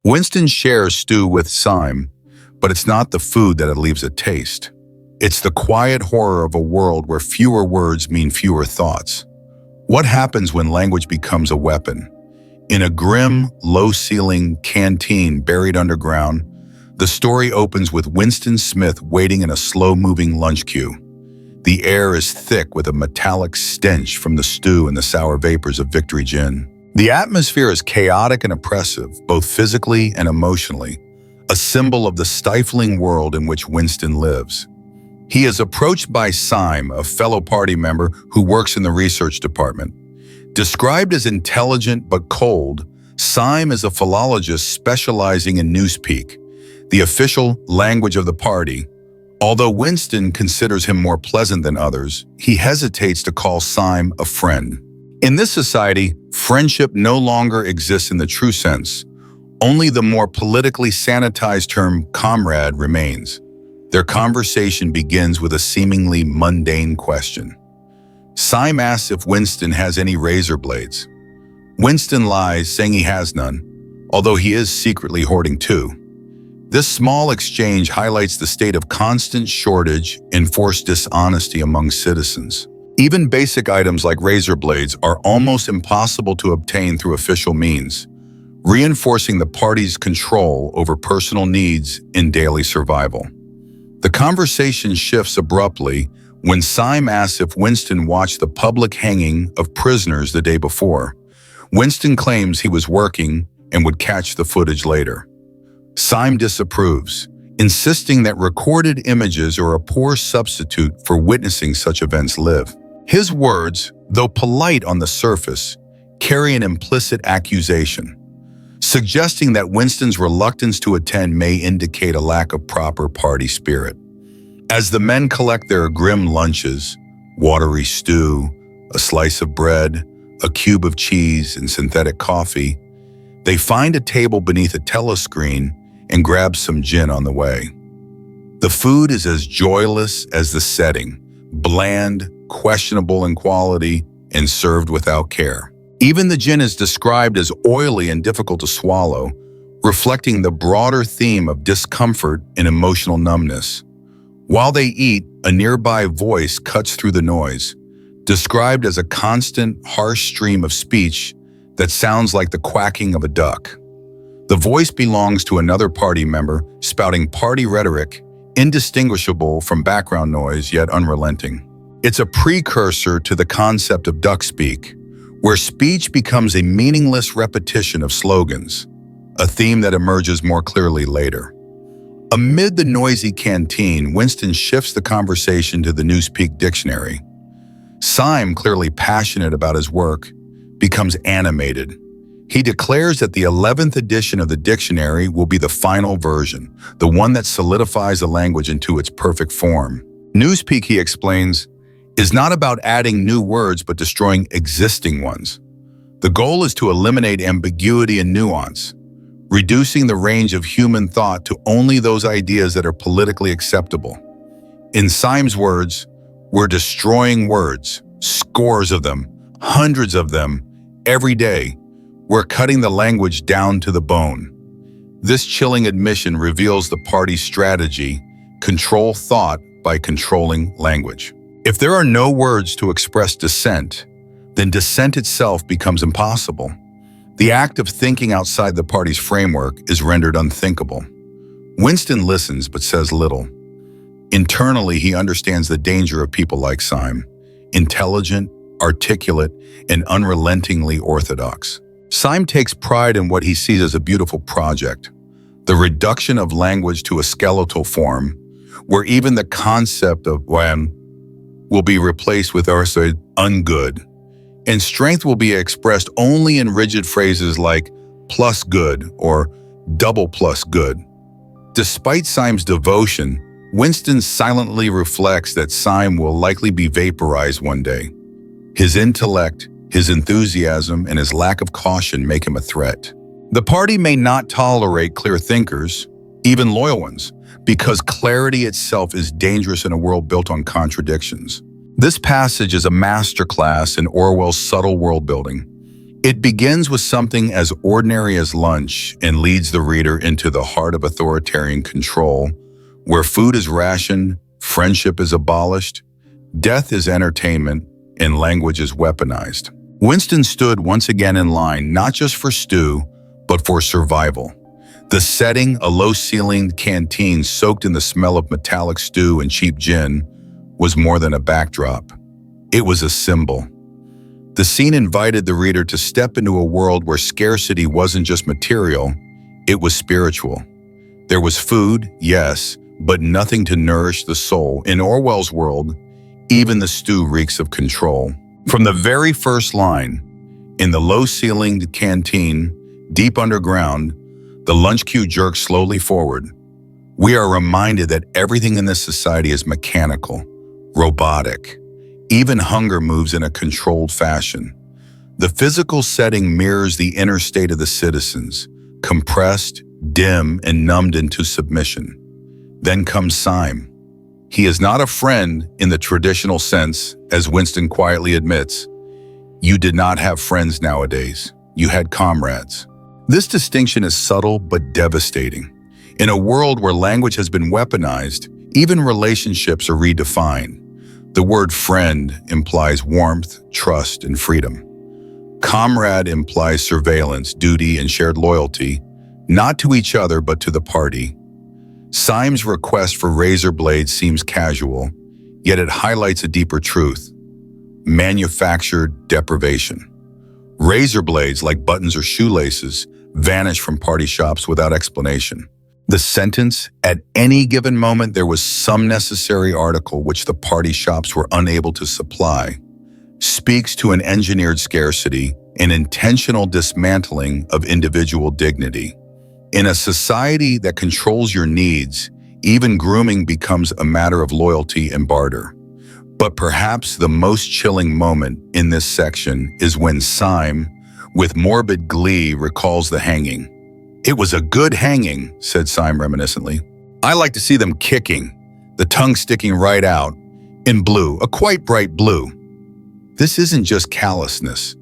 Winston shares stew with Syme, but it's not the food that it leaves a taste. It's the quiet horror of a world where fewer words mean fewer thoughts. What happens when language becomes a weapon? In a grim, low-ceiling canteen buried underground, the story opens with Winston Smith waiting in a slow-moving lunch queue. The air is thick with a metallic stench from the stew and the sour vapors of Victory Gin. The atmosphere is chaotic and oppressive, both physically and emotionally, a symbol of the stifling world in which Winston lives. He is approached by Syme, a fellow party member who works in the research department. Described as intelligent but cold, Syme is a philologist specializing in Newspeak, the official language of the party. Although Winston considers him more pleasant than others, he hesitates to call Syme a friend. In this society, friendship no longer exists in the true sense. Only the more politically sanitized term comrade remains. Their conversation begins with a seemingly mundane question. Syme asks if Winston has any razor blades. Winston lies, saying he has none, although he is secretly hoarding two. This small exchange highlights the state of constant shortage and forced dishonesty among citizens. Even basic items like razor blades are almost impossible to obtain through official means, reinforcing the party's control over personal needs in daily survival. The conversation shifts abruptly when Syme asks if Winston watched the public hanging of prisoners the day before. Winston claims he was working and would catch the footage later. Syme disapproves, insisting that recorded images are a poor substitute for witnessing such events live. His words, though polite on the surface, carry an implicit accusation, suggesting that Winston's reluctance to attend may indicate a lack of proper party spirit. As the men collect their grim lunches, watery stew, a slice of bread, a cube of cheese, and synthetic coffee, they find a table beneath a telescreen and grab some gin on the way. The food is as joyless as the setting, bland, questionable in quality, and served without care. Even the gin is described as oily and difficult to swallow, reflecting the broader theme of discomfort and emotional numbness. While they eat, a nearby voice cuts through the noise, described as a constant, harsh stream of speech that sounds like the quacking of a duck. The voice belongs to another party member, spouting party rhetoric, indistinguishable from background noise yet unrelenting. It's a precursor to the concept of duck speak, where speech becomes a meaningless repetition of slogans, a theme that emerges more clearly later. Amid the noisy canteen, Winston shifts the conversation to the Newspeak dictionary. Syme, clearly passionate about his work, becomes animated. He declares that the 11th edition of the dictionary will be the final version, the one that solidifies the language into its perfect form. Newspeak, he explains, is not about adding new words but destroying existing ones. The goal is to eliminate ambiguity and nuance, reducing the range of human thought to only those ideas that are politically acceptable. In Syme's words, we're destroying words, scores of them, hundreds of them, every day. We're cutting the language down to the bone. This chilling admission reveals the party's strategy: control thought by controlling language. If there are no words to express dissent, then dissent itself becomes impossible. The act of thinking outside the party's framework is rendered unthinkable. Winston listens but says little. Internally, he understands the danger of people like Syme, intelligent, articulate, and unrelentingly orthodox. Syme takes pride in what he sees as a beautiful project, the reduction of language to a skeletal form, where even the concept of when will be replaced with ungood, and strength will be expressed only in rigid phrases like plus good or double plus good. Despite Syme's devotion, Winston silently reflects that Syme will likely be vaporized one day. His intellect, his enthusiasm, and his lack of caution make him a threat. The party may not tolerate clear thinkers, even loyal ones, because clarity itself is dangerous in a world built on contradictions. This passage is a masterclass in Orwell's subtle world building. It begins with something as ordinary as lunch and leads the reader into the heart of authoritarian control, where food is rationed, friendship is abolished, death is entertainment, and language is weaponized. Winston stood once again in line, not just for stew, but for survival. The setting, a low-ceilinged canteen soaked in the smell of metallic stew and cheap gin, was more than a backdrop. It was a symbol. The scene invited the reader to step into a world where scarcity wasn't just material, it was spiritual. There was food, yes, but nothing to nourish the soul. In Orwell's world, even the stew reeks of control. From the very first line, in the low-ceilinged canteen, deep underground, the lunch queue jerks slowly forward. We are reminded that everything in this society is mechanical, robotic. Even hunger moves in a controlled fashion. The physical setting mirrors the inner state of the citizens, compressed, dim, and numbed into submission. Then comes Syme. He is not a friend in the traditional sense, as Winston quietly admits. You did not have friends nowadays. You had comrades. This distinction is subtle but devastating. In a world where language has been weaponized, even relationships are redefined. The word friend implies warmth, trust, and freedom. Comrade implies surveillance, duty, and shared loyalty, not to each other but to the party. Syme's request for razor blades seems casual, yet it highlights a deeper truth: manufactured deprivation. Razor blades, like buttons or shoelaces, vanish from party shops without explanation. The sentence, "At any given moment there was some necessary article which the party shops were unable to supply," speaks to an engineered scarcity, an intentional dismantling of individual dignity. In a society that controls your needs, even grooming becomes a matter of loyalty and barter. But perhaps the most chilling moment in this section is when Syme, with morbid glee, recalls the hanging. "It was a good hanging," said Syme reminiscently. "I like to see them kicking, the tongue sticking right out, in blue, a quite bright blue." This isn't just callousness.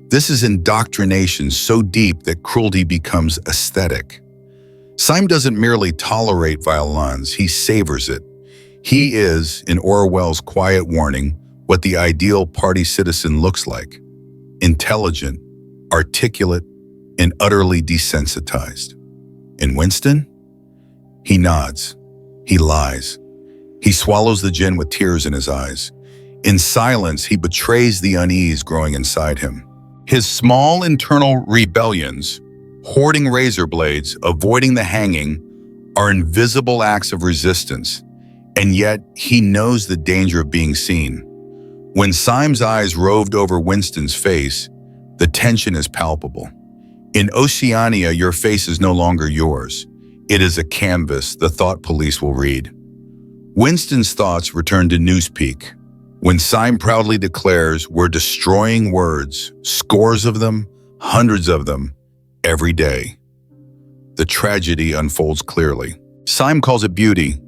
This is indoctrination so deep that cruelty becomes aesthetic. Syme doesn't merely tolerate violence, he savors it. He is, in Orwell's quiet warning, what the ideal party citizen looks like: intelligent, articulate, and utterly desensitized. And Winston? He nods. He lies. He swallows the gin with tears in his eyes. In silence, he betrays the unease growing inside him. His small internal rebellions, hoarding razor blades, avoiding the hanging, are invisible acts of resistance, and yet he knows the danger of being seen. When Syme's eyes roved over Winston's face, the tension is palpable. In Oceania, your face is no longer yours. It is a canvas the thought police will read. Winston's thoughts return to Newspeak, when Syme proudly declares, "We're destroying words, scores of them, hundreds of them, every day." The tragedy unfolds clearly. Syme calls it beauty.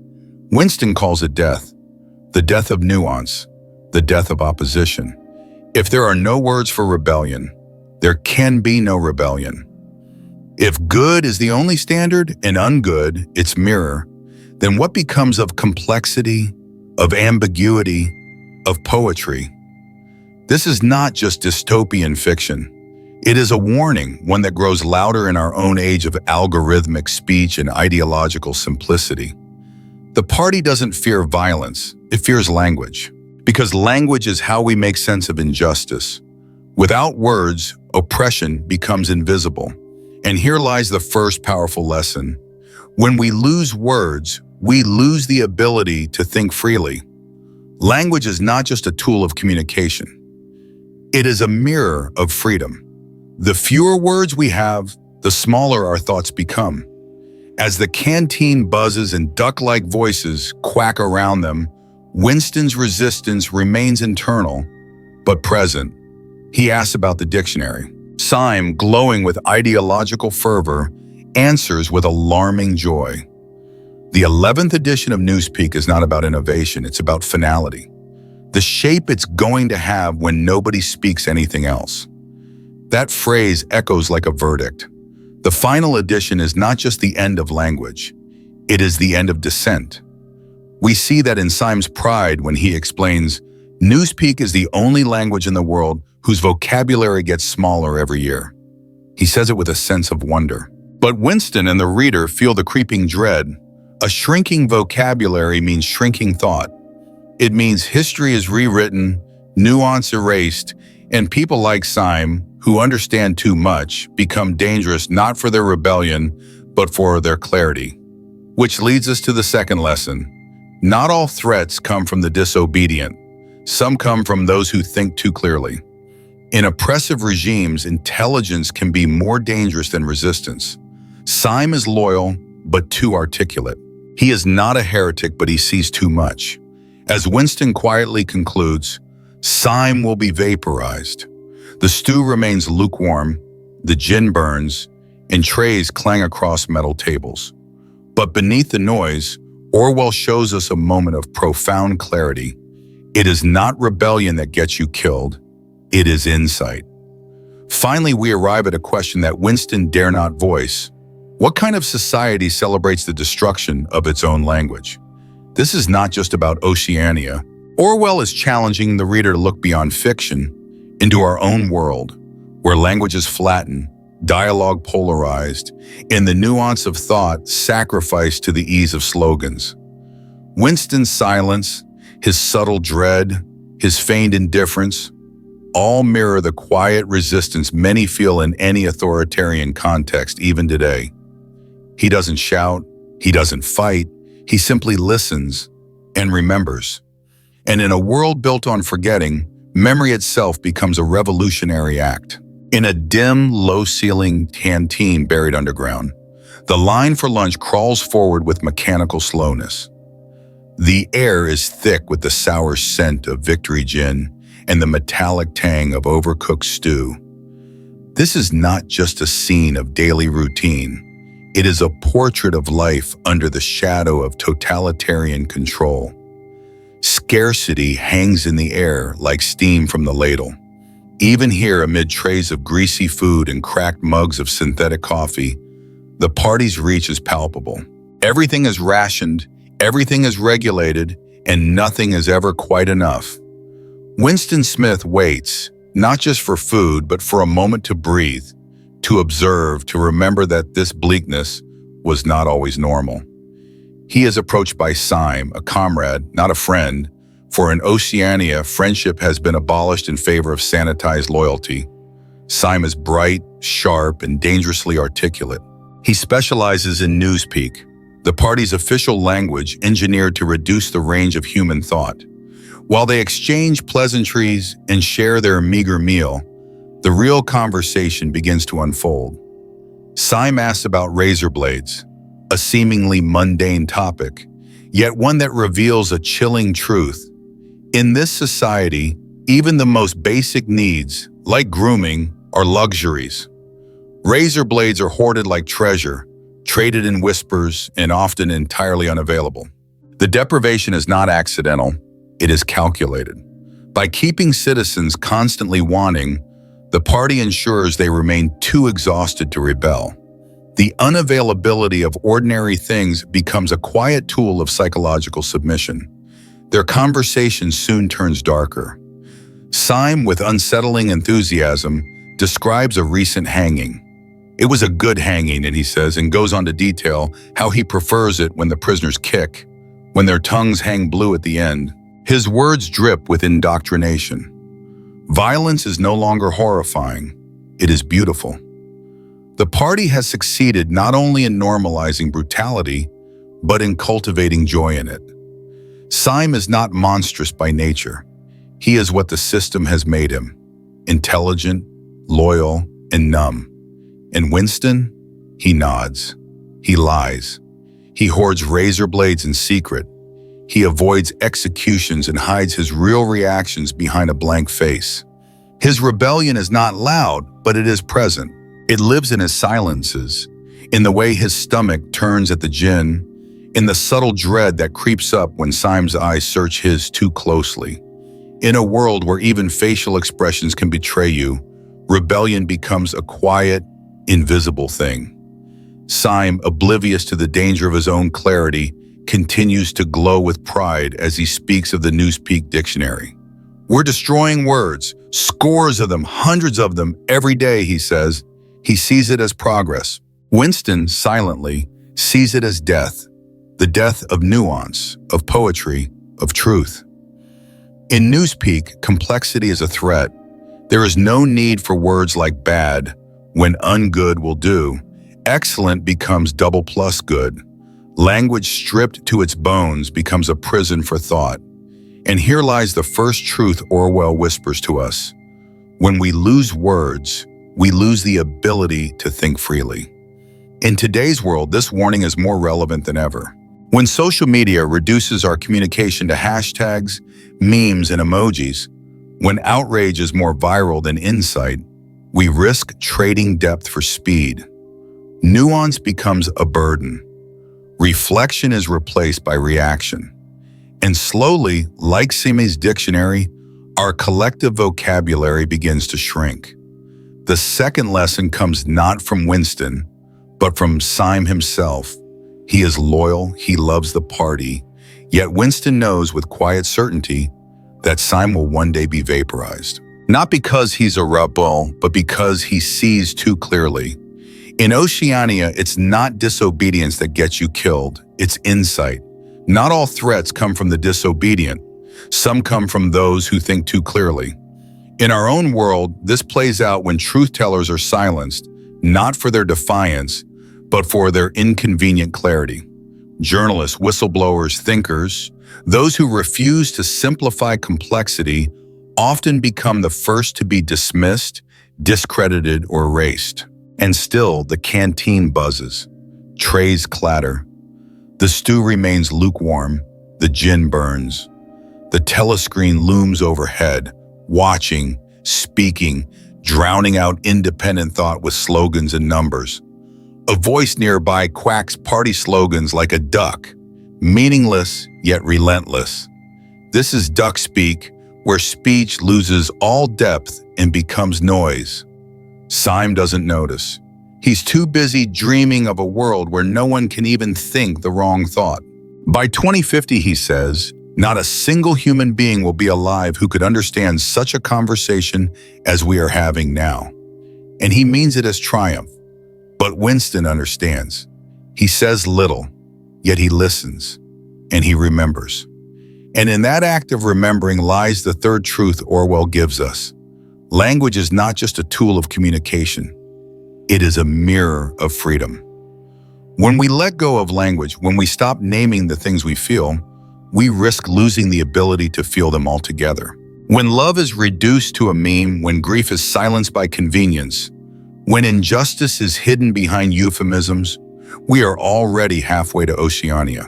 Winston calls it death. The death of nuance, the death of opposition. If there are no words for rebellion, there can be no rebellion. If good is the only standard and ungood its mirror, then what becomes of complexity, of ambiguity, of poetry? This is not just dystopian fiction. It is a warning, one that grows louder in our own age of algorithmic speech and ideological simplicity. The party doesn't fear violence, it fears language. Because language is how we make sense of injustice. Without words, oppression becomes invisible. And here lies the first powerful lesson. When we lose words, we lose the ability to think freely. Language is not just a tool of communication. It is a mirror of freedom. The fewer words we have, the smaller our thoughts become. As the canteen buzzes and duck-like voices quack around them, Winston's resistance remains internal, but present. He asks about the dictionary. Syme, glowing with ideological fervor, answers with alarming joy. The 11th edition of Newspeak is not about innovation, it's about finality. The shape it's going to have when nobody speaks anything else. That phrase echoes like a verdict. The final edition is not just the end of language, it is the end of dissent. We see that in Syme's pride when he explains, Newspeak is the only language in the world whose vocabulary gets smaller every year. He says it with a sense of wonder. But Winston and the reader feel the creeping dread. A shrinking vocabulary means shrinking thought. It means history is rewritten, nuance erased, and people like Syme, who understand too much, become dangerous not for their rebellion, but for their clarity. Which leads us to the second lesson. Not all threats come from the disobedient. Some come from those who think too clearly. In oppressive regimes, intelligence can be more dangerous than resistance. Syme is loyal, but too articulate. He is not a heretic, but he sees too much. As Winston quietly concludes, Syme will be vaporized. The stew remains lukewarm, the gin burns, and trays clang across metal tables. But beneath the noise, Orwell shows us a moment of profound clarity. It is not rebellion that gets you killed, it is insight. Finally, we arrive at a question that Winston dare not voice. What kind of society celebrates the destruction of its own language? This is not just about Oceania. Orwell is challenging the reader to look beyond fiction into our own world, where language is flattened, dialogue polarized, and the nuance of thought sacrificed to the ease of slogans. Winston's silence, his subtle dread, his feigned indifference, all mirror the quiet resistance many feel in any authoritarian context, even today. He doesn't shout, he doesn't fight, he simply listens and remembers. And in a world built on forgetting, memory itself becomes a revolutionary act. In a dim, low-ceiling canteen buried underground, the line for lunch crawls forward with mechanical slowness. The air is thick with the sour scent of Victory gin and the metallic tang of overcooked stew. This is not just a scene of daily routine. It is a portrait of life under the shadow of totalitarian control. Scarcity hangs in the air like steam from the ladle. Even here, amid trays of greasy food and cracked mugs of synthetic coffee, the party's reach is palpable. Everything is rationed, everything is regulated, and nothing is ever quite enough. Winston Smith waits, not just for food, but for a moment to breathe, to observe, to remember that this bleakness was not always normal. He is approached by Syme, a comrade, not a friend, for in Oceania, friendship has been abolished in favor of sanitized loyalty. Syme is bright, sharp, and dangerously articulate. He specializes in Newspeak, the party's official language engineered to reduce the range of human thought. While they exchange pleasantries and share their meager meal, the real conversation begins to unfold. Syme asks about razor blades, a seemingly mundane topic, yet one that reveals a chilling truth. In this society, even the most basic needs, like grooming, are luxuries. Razor blades are hoarded like treasure, traded in whispers, and often entirely unavailable. The deprivation is not accidental, it is calculated. By keeping citizens constantly wanting, the party ensures they remain too exhausted to rebel. The unavailability of ordinary things becomes a quiet tool of psychological submission. Their conversation soon turns darker. Syme, with unsettling enthusiasm, describes a recent hanging. It was a good hanging, and he says, and goes on to detail how he prefers it when the prisoners kick, when their tongues hang blue at the end. His words drip with indoctrination. Violence is no longer horrifying, it is beautiful. The party has succeeded not only in normalizing brutality, but in cultivating joy in it. Syme is not monstrous by nature. He is what the system has made him: intelligent, loyal, and numb. And Winston? He nods. He lies. He hoards razor blades in secret. He avoids executions and hides his real reactions behind a blank face. His rebellion is not loud, but it is present. It lives in his silences, in the way his stomach turns at the gin, in the subtle dread that creeps up when Syme's eyes search his too closely. In a world where even facial expressions can betray you, rebellion becomes a quiet, invisible thing. Syme, oblivious to the danger of his own clarity, continues to glow with pride as he speaks of the Newspeak dictionary. "We're destroying words, scores of them, hundreds of them, every day," he says. He sees it as progress. Winston, silently, sees it as death, the death of nuance, of poetry, of truth. In Newspeak, complexity is a threat. There is no need for words like bad, when ungood will do. Excellent becomes double plus good. Language stripped to its bones becomes a prison for thought. And here lies the first truth Orwell whispers to us. When we lose words, we lose the ability to think freely. In today's world, this warning is more relevant than ever. When social media reduces our communication to hashtags, memes, and emojis, when outrage is more viral than insight, we risk trading depth for speed. Nuance becomes a burden. Reflection is replaced by reaction. And slowly, like Syme's dictionary, our collective vocabulary begins to shrink. The second lesson comes not from Winston, but from Syme himself. He is loyal, he loves the party, yet Winston knows with quiet certainty that Syme will one day be vaporized. Not because he's a rebel, but because he sees too clearly. In Oceania, it's not disobedience that gets you killed, it's insight. Not all threats come from the disobedient. Some come from those who think too clearly. In our own world, this plays out when truth-tellers are silenced, not for their defiance, but for their inconvenient clarity. Journalists, whistleblowers, thinkers, those who refuse to simplify complexity often become the first to be dismissed, discredited, or erased. And still, the canteen buzzes. Trays clatter. The stew remains lukewarm. The gin burns. The telescreen looms overhead, watching, speaking, drowning out independent thought with slogans and numbers. A voice nearby quacks party slogans like a duck, meaningless yet relentless. This is duck speak, where speech loses all depth and becomes noise. Syme doesn't notice. He's too busy dreaming of a world where no one can even think the wrong thought. By 2050, he says, not a single human being will be alive who could understand such a conversation as we are having now. And he means it as triumph. But Winston understands. He says little, yet he listens, and he remembers. And in that act of remembering lies the third truth Orwell gives us. Language is not just a tool of communication. It is a mirror of freedom. When we let go of language, when we stop naming the things we feel, we risk losing the ability to feel them altogether. When love is reduced to a meme, when grief is silenced by convenience, when injustice is hidden behind euphemisms, we are already halfway to Oceania.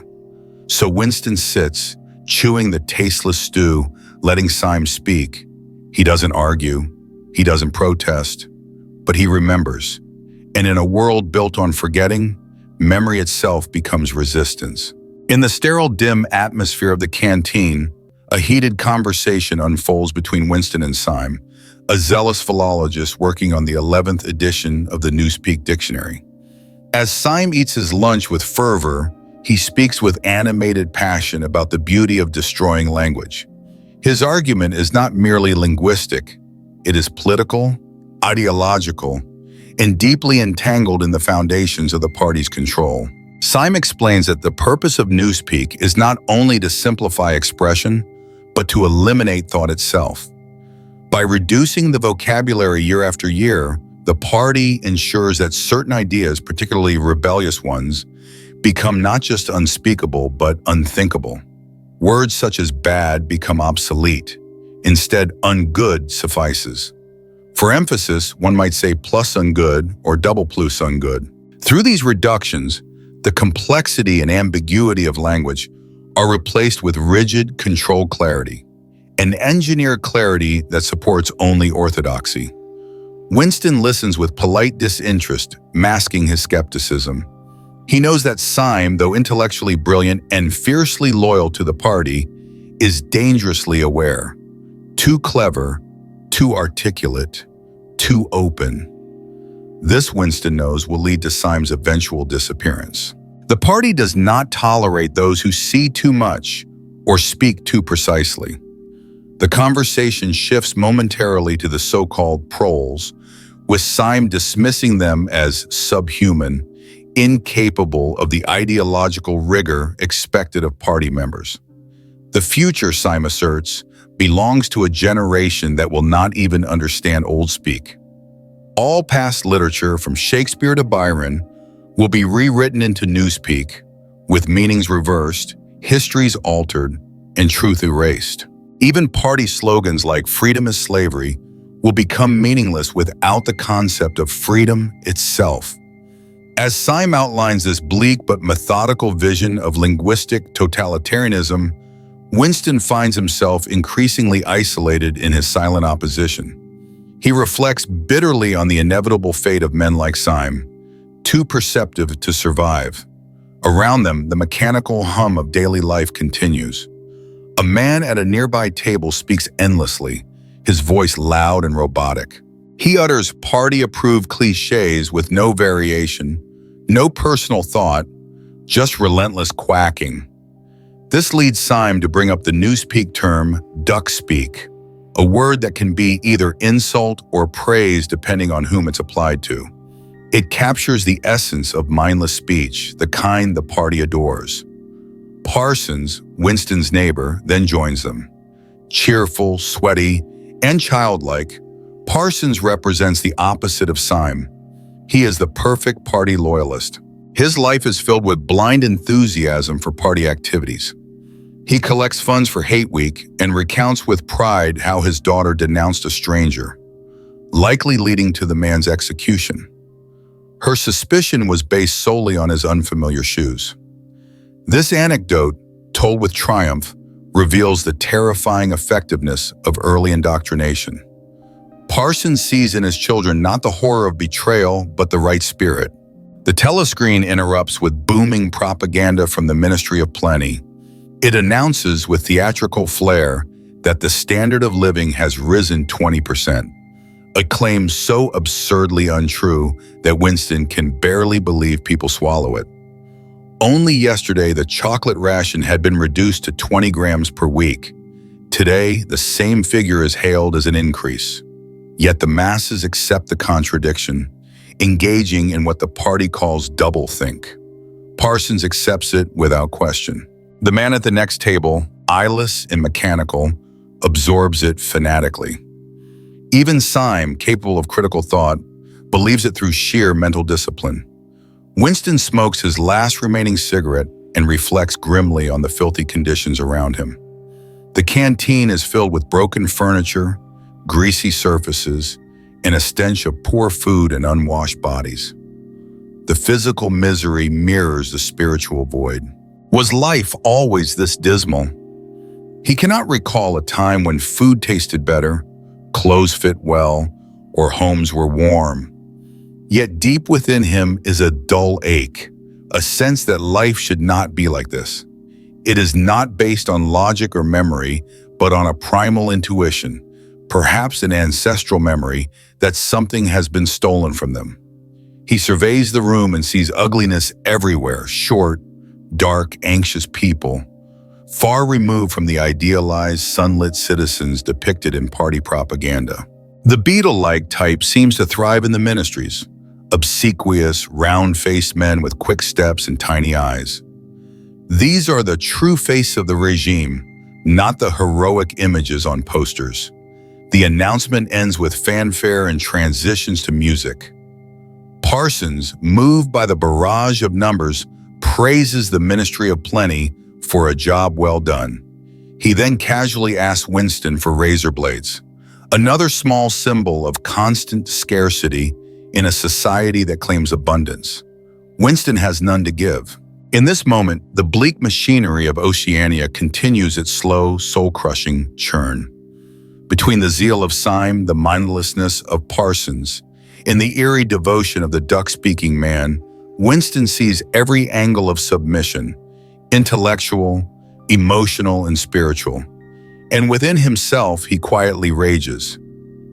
So Winston sits, chewing the tasteless stew, letting Syme speak. He doesn't argue, he doesn't protest, but he remembers. And in a world built on forgetting, memory itself becomes resistance. In the sterile, dim atmosphere of the canteen, a heated conversation unfolds between Winston and Syme, a zealous philologist working on the 11th edition of the Newspeak dictionary. As Syme eats his lunch with fervor, he speaks with animated passion about the beauty of destroying language. His argument is not merely linguistic, it is political, ideological, and deeply entangled in the foundations of the party's control. Syme explains that the purpose of Newspeak is not only to simplify expression, but to eliminate thought itself. By reducing the vocabulary year after year, the party ensures that certain ideas, particularly rebellious ones, become not just unspeakable, but unthinkable. Words such as bad become obsolete. Instead, ungood suffices. For emphasis, one might say plus ungood or double plus ungood. Through these reductions, the complexity and ambiguity of language are replaced with rigid, controlled clarity, an engineered clarity that supports only orthodoxy. Winston listens with polite disinterest, masking his skepticism. He knows that Syme, though intellectually brilliant and fiercely loyal to the party, is dangerously aware. Too clever, too articulate, too open. This, Winston knows, will lead to Syme's eventual disappearance. The party does not tolerate those who see too much or speak too precisely. The conversation shifts momentarily to the so-called proles, with Syme dismissing them as subhuman, incapable of the ideological rigor expected of party members. The future, Syme asserts, belongs to a generation that will not even understand old speak. All past literature, from Shakespeare to Byron, will be rewritten into Newspeak, with meanings reversed, histories altered, and truth erased. Even party slogans like "freedom is slavery" will become meaningless without the concept of freedom itself. As Syme outlines this bleak but methodical vision of linguistic totalitarianism, Winston finds himself increasingly isolated in his silent opposition. He reflects bitterly on the inevitable fate of men like Syme, too perceptive to survive. Around them, the mechanical hum of daily life continues. A man at a nearby table speaks endlessly, his voice loud and robotic. He utters party-approved cliches with no variation, no personal thought, just relentless quacking. This leads Syme to bring up the Newspeak term duck speak, a word that can be either insult or praise depending on whom it's applied to. It captures the essence of mindless speech, the kind the party adores. Parsons, Winston's neighbor, then joins them. Cheerful, sweaty, and childlike, Parsons represents the opposite of Syme. He is the perfect party loyalist. His life is filled with blind enthusiasm for party activities. He collects funds for Hate Week and recounts with pride how his daughter denounced a stranger, likely leading to the man's execution. Her suspicion was based solely on his unfamiliar shoes. This anecdote, told with triumph, reveals the terrifying effectiveness of early indoctrination. Parsons sees in his children not the horror of betrayal, but the right spirit. The telescreen interrupts with booming propaganda from the Ministry of Plenty. It announces with theatrical flair that the standard of living has risen 20%, a claim so absurdly untrue that Winston can barely believe people swallow it. Only yesterday, the chocolate ration had been reduced to 20 grams per week. Today, the same figure is hailed as an increase. Yet the masses accept the contradiction, engaging in what the party calls doublethink. Parsons accepts it without question. The man at the next table, eyeless and mechanical, absorbs it fanatically. Even Syme, capable of critical thought, believes it through sheer mental discipline. Winston smokes his last remaining cigarette and reflects grimly on the filthy conditions around him. The canteen is filled with broken furniture, greasy surfaces, and a stench of poor food and unwashed bodies. The physical misery mirrors the spiritual void. Was life always this dismal? He cannot recall a time when food tasted better, clothes fit well, or homes were warm. Yet deep within him is a dull ache, a sense that life should not be like this. It is not based on logic or memory, but on a primal intuition, perhaps an ancestral memory that something has been stolen from them. He surveys the room and sees ugliness everywhere, short, dark, anxious people, far removed from the idealized, sunlit citizens depicted in party propaganda. The beetle-like type seems to thrive in the ministries, obsequious, round-faced men with quick steps and tiny eyes. These are the true face of the regime, not the heroic images on posters. The announcement ends with fanfare and transitions to music. Parsons, moved by the barrage of numbers, praises the Ministry of Plenty for a job well done. He then casually asks Winston for razor blades, another small symbol of constant scarcity in a society that claims abundance. Winston has none to give. In this moment, the bleak machinery of Oceania continues its slow, soul-crushing churn. Between the zeal of Syme, the mindlessness of Parsons, and the eerie devotion of the duck-speaking man, Winston sees every angle of submission, intellectual, emotional, and spiritual. And within himself, he quietly rages.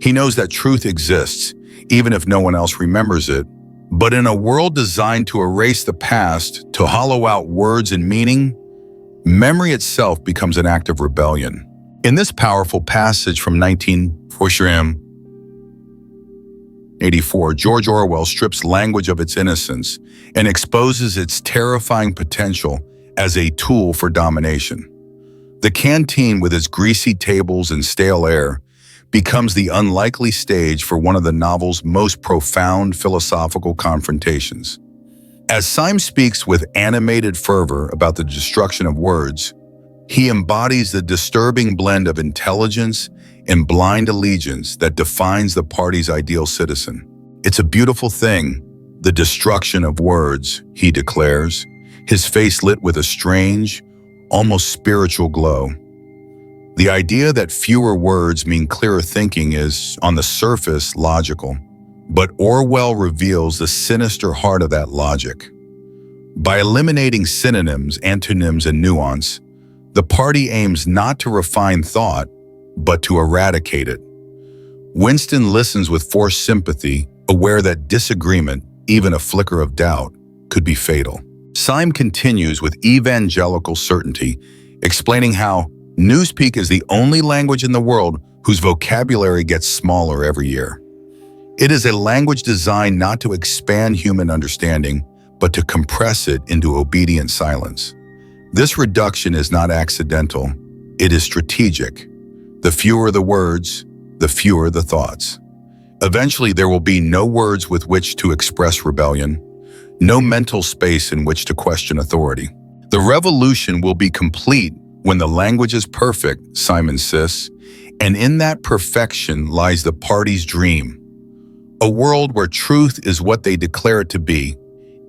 He knows that truth exists, even if no one else remembers it. But in a world designed to erase the past, to hollow out words and meaning, memory itself becomes an act of rebellion. In this powerful passage from 1984, George Orwell strips language of its innocence and exposes its terrifying potential as a tool for domination. The canteen, with its greasy tables and stale air, becomes the unlikely stage for one of the novel's most profound philosophical confrontations. As Syme speaks with animated fervor about the destruction of words, he embodies the disturbing blend of intelligence and blind allegiance that defines the party's ideal citizen. It's a beautiful thing, the destruction of words, he declares, his face lit with a strange, almost spiritual glow. The idea that fewer words mean clearer thinking is, on the surface, logical. But Orwell reveals the sinister heart of that logic. By eliminating synonyms, antonyms, and nuance, the party aims not to refine thought, but to eradicate it. Winston listens with forced sympathy, aware that disagreement, even a flicker of doubt, could be fatal. Syme continues with evangelical certainty, explaining how Newspeak is the only language in the world whose vocabulary gets smaller every year. It is a language designed not to expand human understanding, but to compress it into obedient silence. This reduction is not accidental, it is strategic. The fewer the words, the fewer the thoughts. Eventually, there will be no words with which to express rebellion, no mental space in which to question authority. The revolution will be complete when the language is perfect, Syme insists, and in that perfection lies the party's dream. A world where truth is what they declare it to be,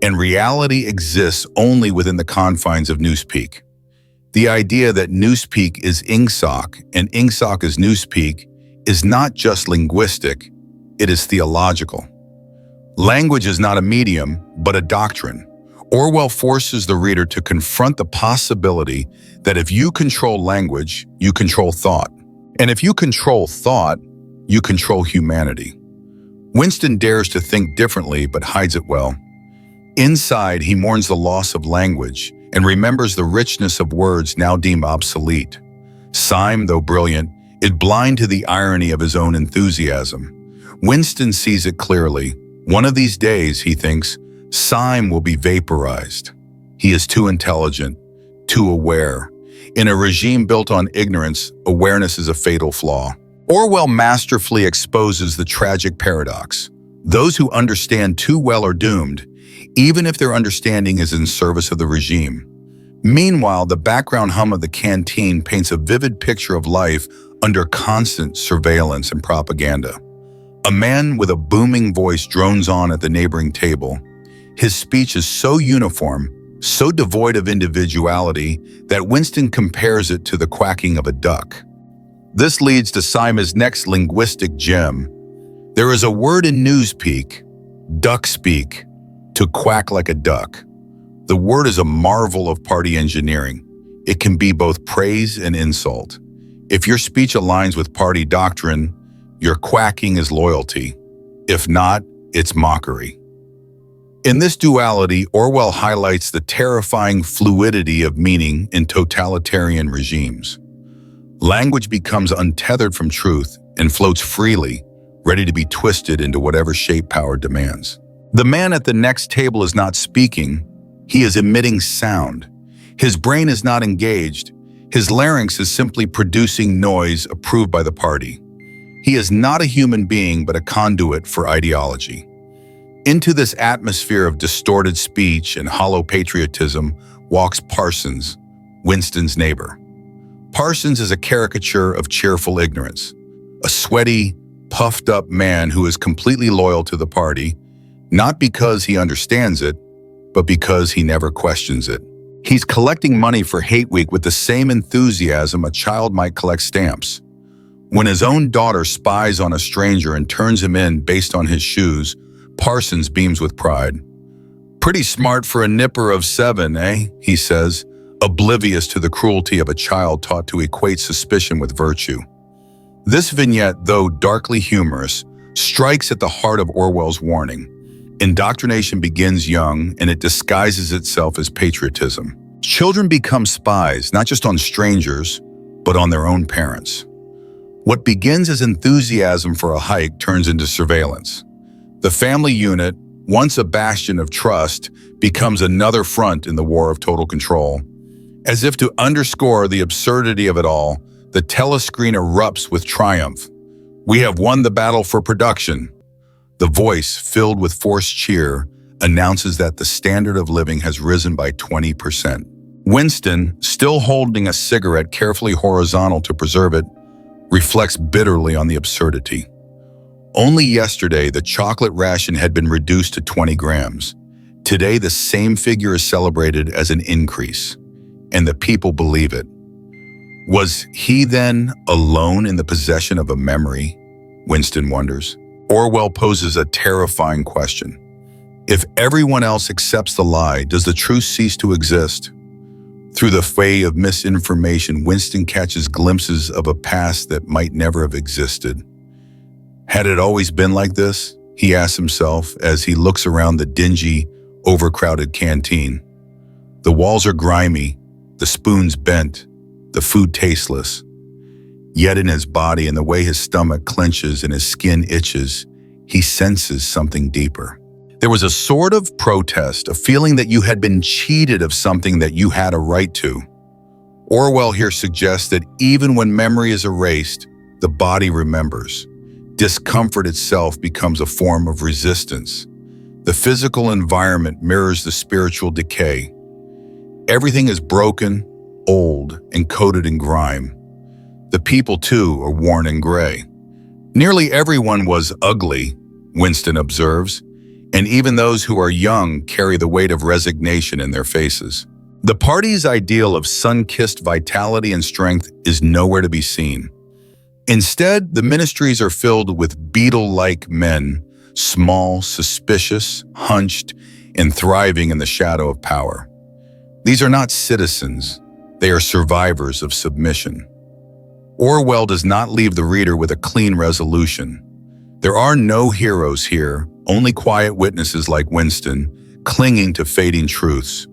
and reality exists only within the confines of Newspeak. The idea that Newspeak is Ingsoc and Ingsoc is Newspeak is not just linguistic, it is theological. Language is not a medium, but a doctrine. Orwell forces the reader to confront the possibility that if you control language, you control thought. And if you control thought, you control humanity. Winston dares to think differently, but hides it well. Inside, he mourns the loss of language and remembers the richness of words now deemed obsolete. Syme, though brilliant, is blind to the irony of his own enthusiasm. Winston sees it clearly. One of these days, he thinks, Syme will be vaporized. He is too intelligent, too aware. In a regime built on ignorance, awareness is a fatal flaw. Orwell masterfully exposes the tragic paradox. Those who understand too well are doomed, even if their understanding is in service of the regime. Meanwhile, the background hum of the canteen paints a vivid picture of life under constant surveillance and propaganda. A man with a booming voice drones on at the neighboring table. His speech is so uniform, so devoid of individuality, that Winston compares it to the quacking of a duck. This leads to Syme's next linguistic gem. There is a word in Newspeak, duck speak, to quack like a duck. The word is a marvel of party engineering. It can be both praise and insult. If your speech aligns with party doctrine, your quacking is loyalty. If not, it's mockery. In this duality, Orwell highlights the terrifying fluidity of meaning in totalitarian regimes. Language becomes untethered from truth and floats freely, ready to be twisted into whatever shape power demands. The man at the next table is not speaking, he is emitting sound. His brain is not engaged, his larynx is simply producing noise approved by the party. He is not a human being, but a conduit for ideology. Into this atmosphere of distorted speech and hollow patriotism walks Parsons, Winston's neighbor. Parsons is a caricature of cheerful ignorance, a sweaty, puffed-up man who is completely loyal to the party, not because he understands it, but because he never questions it. He's collecting money for Hate Week with the same enthusiasm a child might collect stamps. When his own daughter spies on a stranger and turns him in based on his shoes, Parsons beams with pride. "Pretty smart for a nipper of 7, eh?" he says, oblivious to the cruelty of a child taught to equate suspicion with virtue. This vignette, though darkly humorous, strikes at the heart of Orwell's warning. Indoctrination begins young, and it disguises itself as patriotism. Children become spies, not just on strangers, but on their own parents. What begins as enthusiasm for a hike turns into surveillance. The family unit, once a bastion of trust, becomes another front in the war of total control. As if to underscore the absurdity of it all, the telescreen erupts with triumph. "We have won the battle for production." The voice, filled with forced cheer, announces that the standard of living has risen by 20%. Winston, still holding a cigarette carefully horizontal to preserve it, reflects bitterly on the absurdity. Only yesterday, the chocolate ration had been reduced to 20 grams. Today, the same figure is celebrated as an increase, and the people believe it. Was he then alone in the possession of a memory? Winston wonders. Orwell poses a terrifying question. If everyone else accepts the lie, does the truth cease to exist? Through the fray of misinformation, Winston catches glimpses of a past that might never have existed. Had it always been like this? He asks himself as he looks around the dingy, overcrowded canteen. The walls are grimy, the spoons bent, the food tasteless. Yet in his body and the way his stomach clenches and his skin itches, he senses something deeper. There was a sort of protest, a feeling that you had been cheated of something that you had a right to. Orwell here suggests that even when memory is erased, the body remembers. Discomfort itself becomes a form of resistance. The physical environment mirrors the spiritual decay. Everything is broken, old, and coated in grime. The people, too, are worn and gray. Nearly everyone was ugly, Winston observes, and even those who are young carry the weight of resignation in their faces. The party's ideal of sun-kissed vitality and strength is nowhere to be seen. Instead, the ministries are filled with beetle-like men, small, suspicious, hunched, and thriving in the shadow of power. These are not citizens, they are survivors of submission. Orwell does not leave the reader with a clean resolution. There are no heroes here, only quiet witnesses like Winston, clinging to fading truths.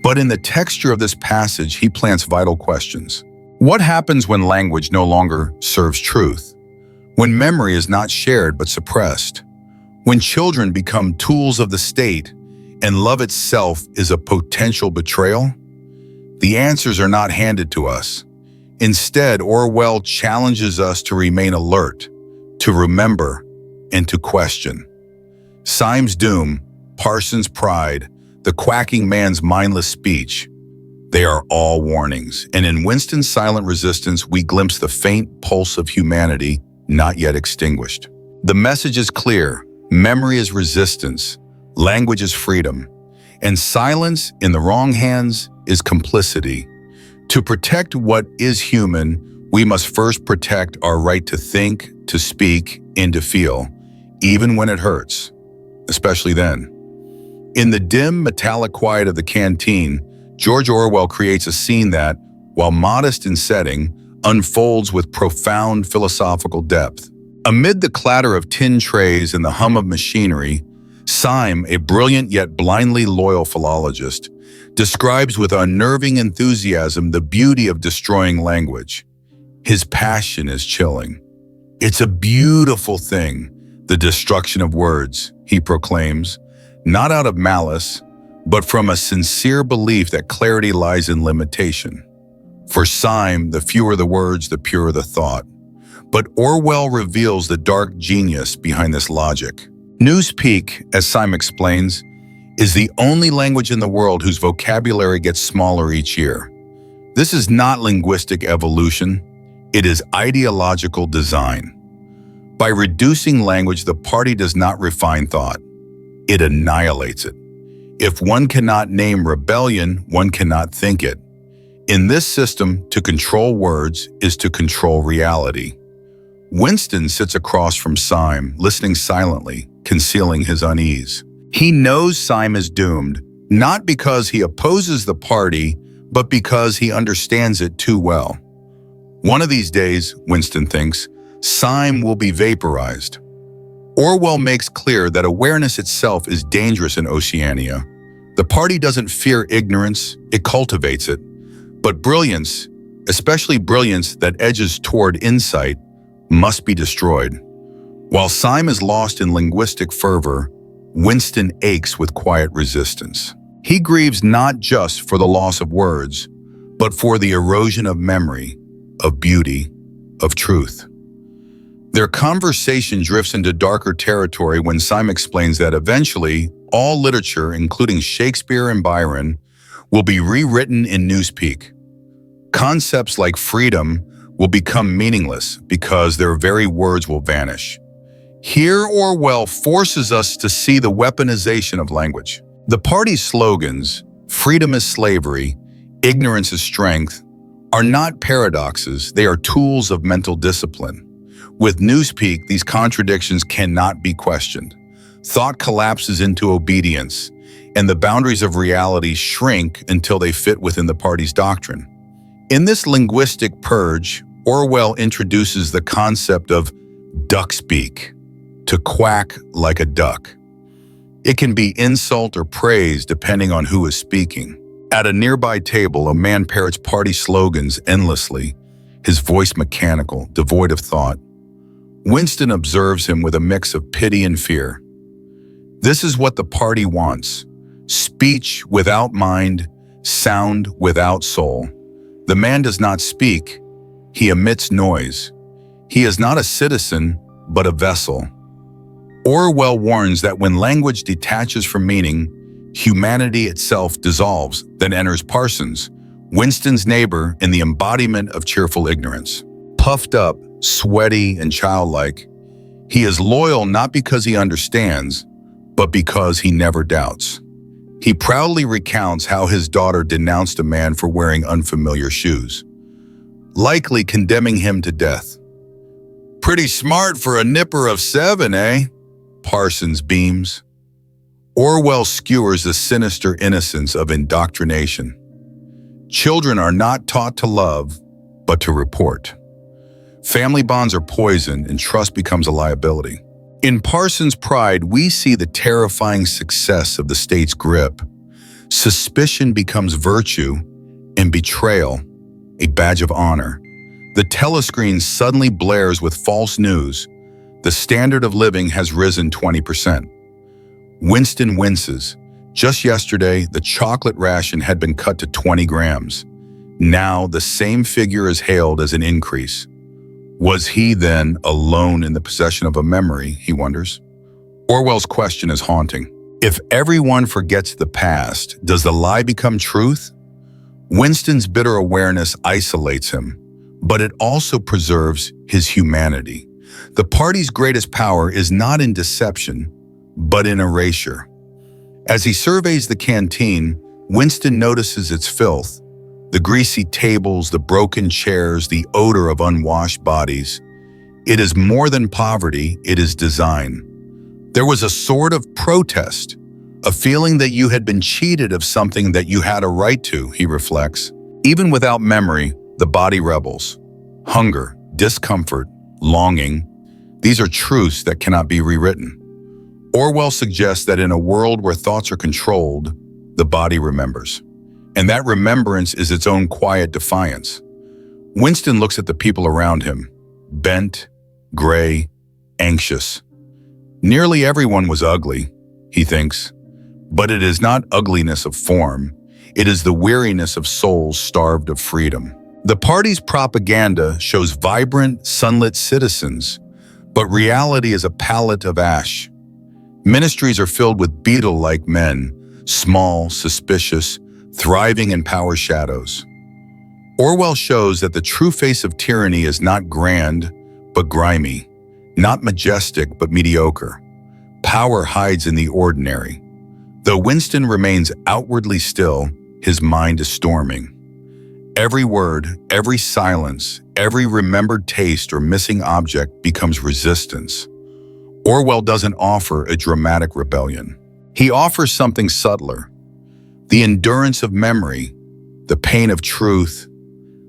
But in the texture of this passage, he plants vital questions. What happens when language no longer serves truth? When memory is not shared but suppressed? When children become tools of the state and love itself is a potential betrayal? The answers are not handed to us. Instead, Orwell challenges us to remain alert, to remember, and to question. Syme's doom, Parsons' pride, the quacking man's mindless speech, they are all warnings, and in Winston's silent resistance, we glimpse the faint pulse of humanity not yet extinguished. The message is clear: memory is resistance, language is freedom, and silence in the wrong hands is complicity. To protect what is human, we must first protect our right to think, to speak, and to feel, even when it hurts, especially then. In the dim, metallic quiet of the canteen, George Orwell creates a scene that, while modest in setting, unfolds with profound philosophical depth. Amid the clatter of tin trays and the hum of machinery, Syme, a brilliant yet blindly loyal philologist, describes with unnerving enthusiasm the beauty of destroying language. His passion is chilling. It's a beautiful thing, the destruction of words, he proclaims, not out of malice, but from a sincere belief that clarity lies in limitation. For Syme, the fewer the words, the purer the thought. But Orwell reveals the dark genius behind this logic. Newspeak, as Syme explains, is the only language in the world whose vocabulary gets smaller each year. This is not linguistic evolution, it is ideological design. By reducing language, the party does not refine thought, it annihilates it. If one cannot name rebellion, one cannot think it. In this system, to control words is to control reality. Winston sits across from Syme, listening silently, concealing his unease. He knows Syme is doomed, not because he opposes the party, but because he understands it too well. One of these days, Winston thinks, Sime will be vaporized. Orwell makes clear that awareness itself is dangerous in Oceania. The party doesn't fear ignorance, it cultivates it. But brilliance, especially brilliance that edges toward insight, must be destroyed. While Sime is lost in linguistic fervor, Winston aches with quiet resistance. He grieves not just for the loss of words, but for the erosion of memory, of beauty, of truth. Their conversation drifts into darker territory when Sime explains that eventually all literature, including Shakespeare and Byron, will be rewritten in Newspeak. Concepts like freedom will become meaningless because their very words will vanish. Here, Orwell forces us to see the weaponization of language. The party's slogans, freedom is slavery, ignorance is strength, are not paradoxes, they are tools of mental discipline. With Newspeak, these contradictions cannot be questioned. Thought collapses into obedience, and the boundaries of reality shrink until they fit within the party's doctrine. In this linguistic purge, Orwell introduces the concept of duck speak, to quack like a duck. It can be insult or praise depending on who is speaking. At a nearby table, a man parrots party slogans endlessly, his voice mechanical, devoid of thought. Winston observes him with a mix of pity and fear. This is what the party wants: speech without mind, sound without soul. The man does not speak, he emits noise. He is not a citizen, but a vessel. Orwell warns that when language detaches from meaning, humanity itself dissolves, then enters Parsons, Winston's neighbor, in the embodiment of cheerful ignorance. Puffed up, sweaty, and childlike, he is loyal not because he understands, but because he never doubts. He proudly recounts how his daughter denounced a man for wearing unfamiliar shoes, likely condemning him to death. Pretty smart for a nipper of 7, eh? Parsons beams. Orwell skewers the sinister innocence of indoctrination. Children are not taught to love, but to report. Family bonds are poisoned and trust becomes a liability. In Parsons' Pride, we see the terrifying success of the state's grip. Suspicion becomes virtue, and betrayal a badge of honor. The telescreen suddenly blares with false news. The standard of living has risen 20%. Winston winces. Just yesterday, the chocolate ration had been cut to 20 grams. Now, the same figure is hailed as an increase. Was he, then, alone in the possession of a memory, he wonders? Orwell's question is haunting. If everyone forgets the past, does the lie become truth? Winston's bitter awareness isolates him, but it also preserves his humanity. The party's greatest power is not in deception, but in erasure. As he surveys the canteen, Winston notices its filth. The greasy tables, the broken chairs, the odor of unwashed bodies. It is more than poverty, it is design. There was a sort of protest, a feeling that you had been cheated of something that you had a right to, he reflects. Even without memory, the body rebels. Hunger, discomfort, longing, these are truths that cannot be rewritten. Orwell suggests that in a world where thoughts are controlled, the body remembers. And that remembrance is its own quiet defiance. Winston looks at the people around him, bent, gray, anxious. Nearly everyone was ugly, he thinks, but it is not ugliness of form. It is the weariness of souls starved of freedom. The party's propaganda shows vibrant, sunlit citizens, but reality is a palette of ash. Ministries are filled with beetle-like men, small, suspicious, thriving in power shadows. Orwell shows that the true face of tyranny is not grand, but grimy, not majestic, but mediocre. Power hides in the ordinary. Though Winston remains outwardly still, his mind is storming. Every word, every silence, every remembered taste or missing object becomes resistance. Orwell doesn't offer a dramatic rebellion. He offers something subtler. The endurance of memory, the pain of truth,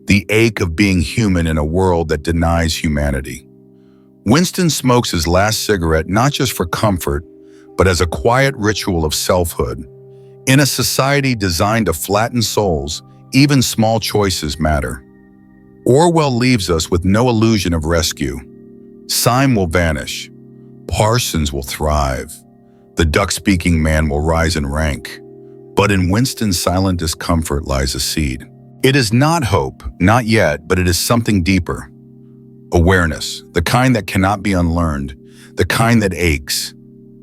the ache of being human in a world that denies humanity. Winston smokes his last cigarette not just for comfort, but as a quiet ritual of selfhood. In a society designed to flatten souls, even small choices matter. Orwell leaves us with no illusion of rescue. Syme will vanish. Parsons will thrive. The duck-speaking man will rise in rank. But in Winston's silent discomfort lies a seed. It is not hope, not yet, but it is something deeper. Awareness, the kind that cannot be unlearned, the kind that aches.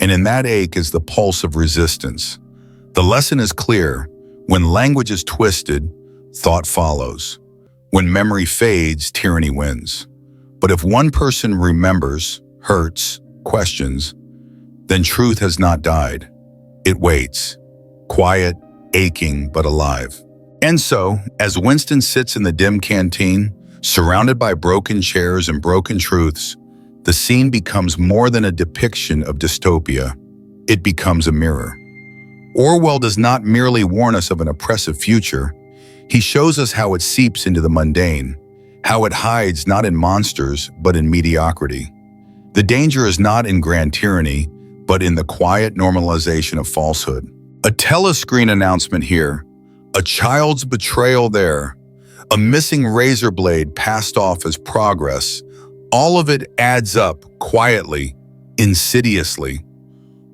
And in that ache is the pulse of resistance. The lesson is clear. When language is twisted, thought follows. When memory fades, tyranny wins. But if one person remembers, hurts, questions, then truth has not died. It waits, quiet, aching, but alive. And so, as Winston sits in the dim canteen, surrounded by broken chairs and broken truths, the scene becomes more than a depiction of dystopia. It becomes a mirror. Orwell does not merely warn us of an oppressive future. He shows us how it seeps into the mundane, how it hides not in monsters, but in mediocrity. The danger is not in grand tyranny, but in the quiet normalization of falsehood. A telescreen announcement here, a child's betrayal there, a missing razor blade passed off as progress. All of it adds up quietly, insidiously.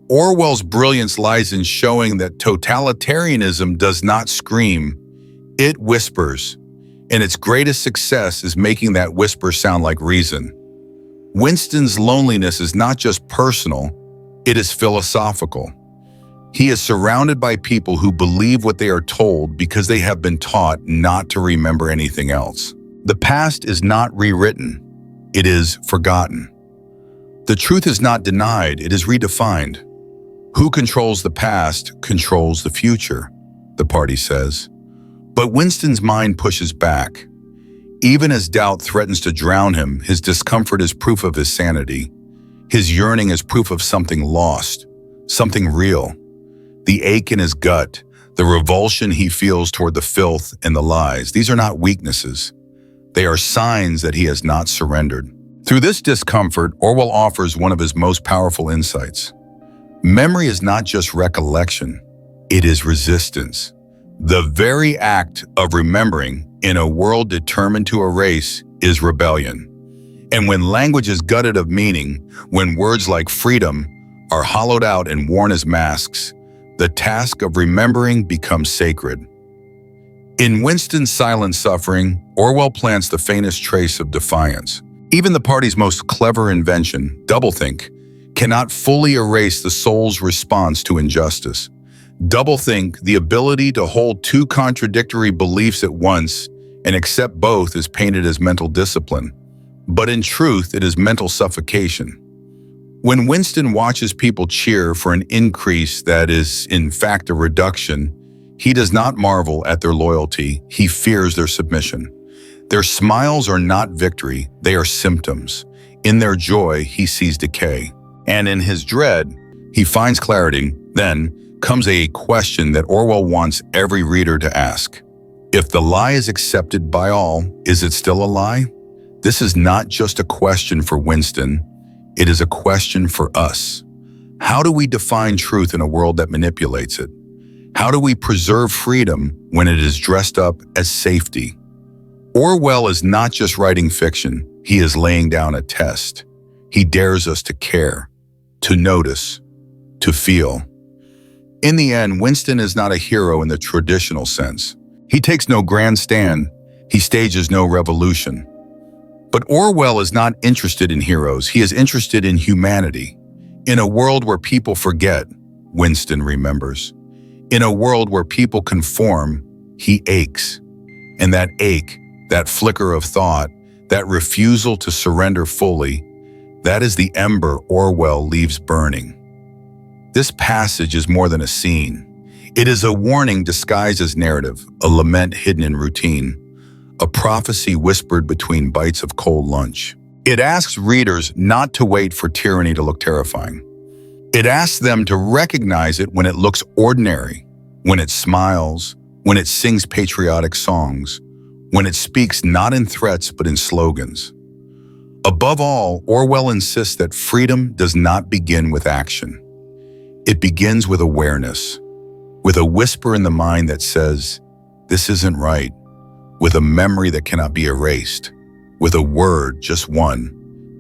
Orwell's brilliance lies in showing that totalitarianism does not scream, it whispers, and its greatest success is making that whisper sound like reason. Winston's loneliness is not just personal, it is philosophical. He is surrounded by people who believe what they are told because they have been taught not to remember anything else. The past is not rewritten, it is forgotten. The truth is not denied, it is redefined. Who controls the past controls the future, the party says. But Winston's mind pushes back. Even as doubt threatens to drown him, his discomfort is proof of his sanity. His yearning is proof of something lost, something real. The ache in his gut, the revulsion he feels toward the filth and the lies, these are not weaknesses. They are signs that he has not surrendered. Through this discomfort, Orwell offers one of his most powerful insights. Memory is not just recollection, it is resistance. The very act of remembering in a world determined to erase is rebellion. And when language is gutted of meaning, when words like freedom are hollowed out and worn as masks, the task of remembering becomes sacred. In Winston's silent suffering, Orwell plants the faintest trace of defiance. Even the party's most clever invention, doublethink, cannot fully erase the soul's response to injustice. Doublethink, the ability to hold two contradictory beliefs at once and accept both, is painted as mental discipline. But in truth, it is mental suffocation. When Winston watches people cheer for an increase that is, in fact, a reduction, he does not marvel at their loyalty, he fears their submission. Their smiles are not victory, they are symptoms. In their joy, he sees decay. And in his dread, he finds clarity. Then comes a question that Orwell wants every reader to ask. If the lie is accepted by all, is it still a lie? This is not just a question for Winston, it is a question for us. How do we define truth in a world that manipulates it? How do we preserve freedom when it is dressed up as safety? Orwell is not just writing fiction, he is laying down a test. He dares us to care, to notice, to feel. In the end, Winston is not a hero in the traditional sense. He takes no grand stand, he stages no revolution. But Orwell is not interested in heroes, he is interested in humanity. In a world where people forget, Winston remembers. In a world where people conform, he aches. And that ache, that flicker of thought, that refusal to surrender fully, that is the ember Orwell leaves burning. This passage is more than a scene. It is a warning disguised as narrative, a lament hidden in routine, a prophecy whispered between bites of cold lunch. It asks readers not to wait for tyranny to look terrifying. It asks them to recognize it when it looks ordinary, when it smiles, when it sings patriotic songs, when it speaks not in threats but in slogans. Above all, Orwell insists that freedom does not begin with action. It begins with awareness, with a whisper in the mind that says, "This isn't right," with a memory that cannot be erased, with a word, just one,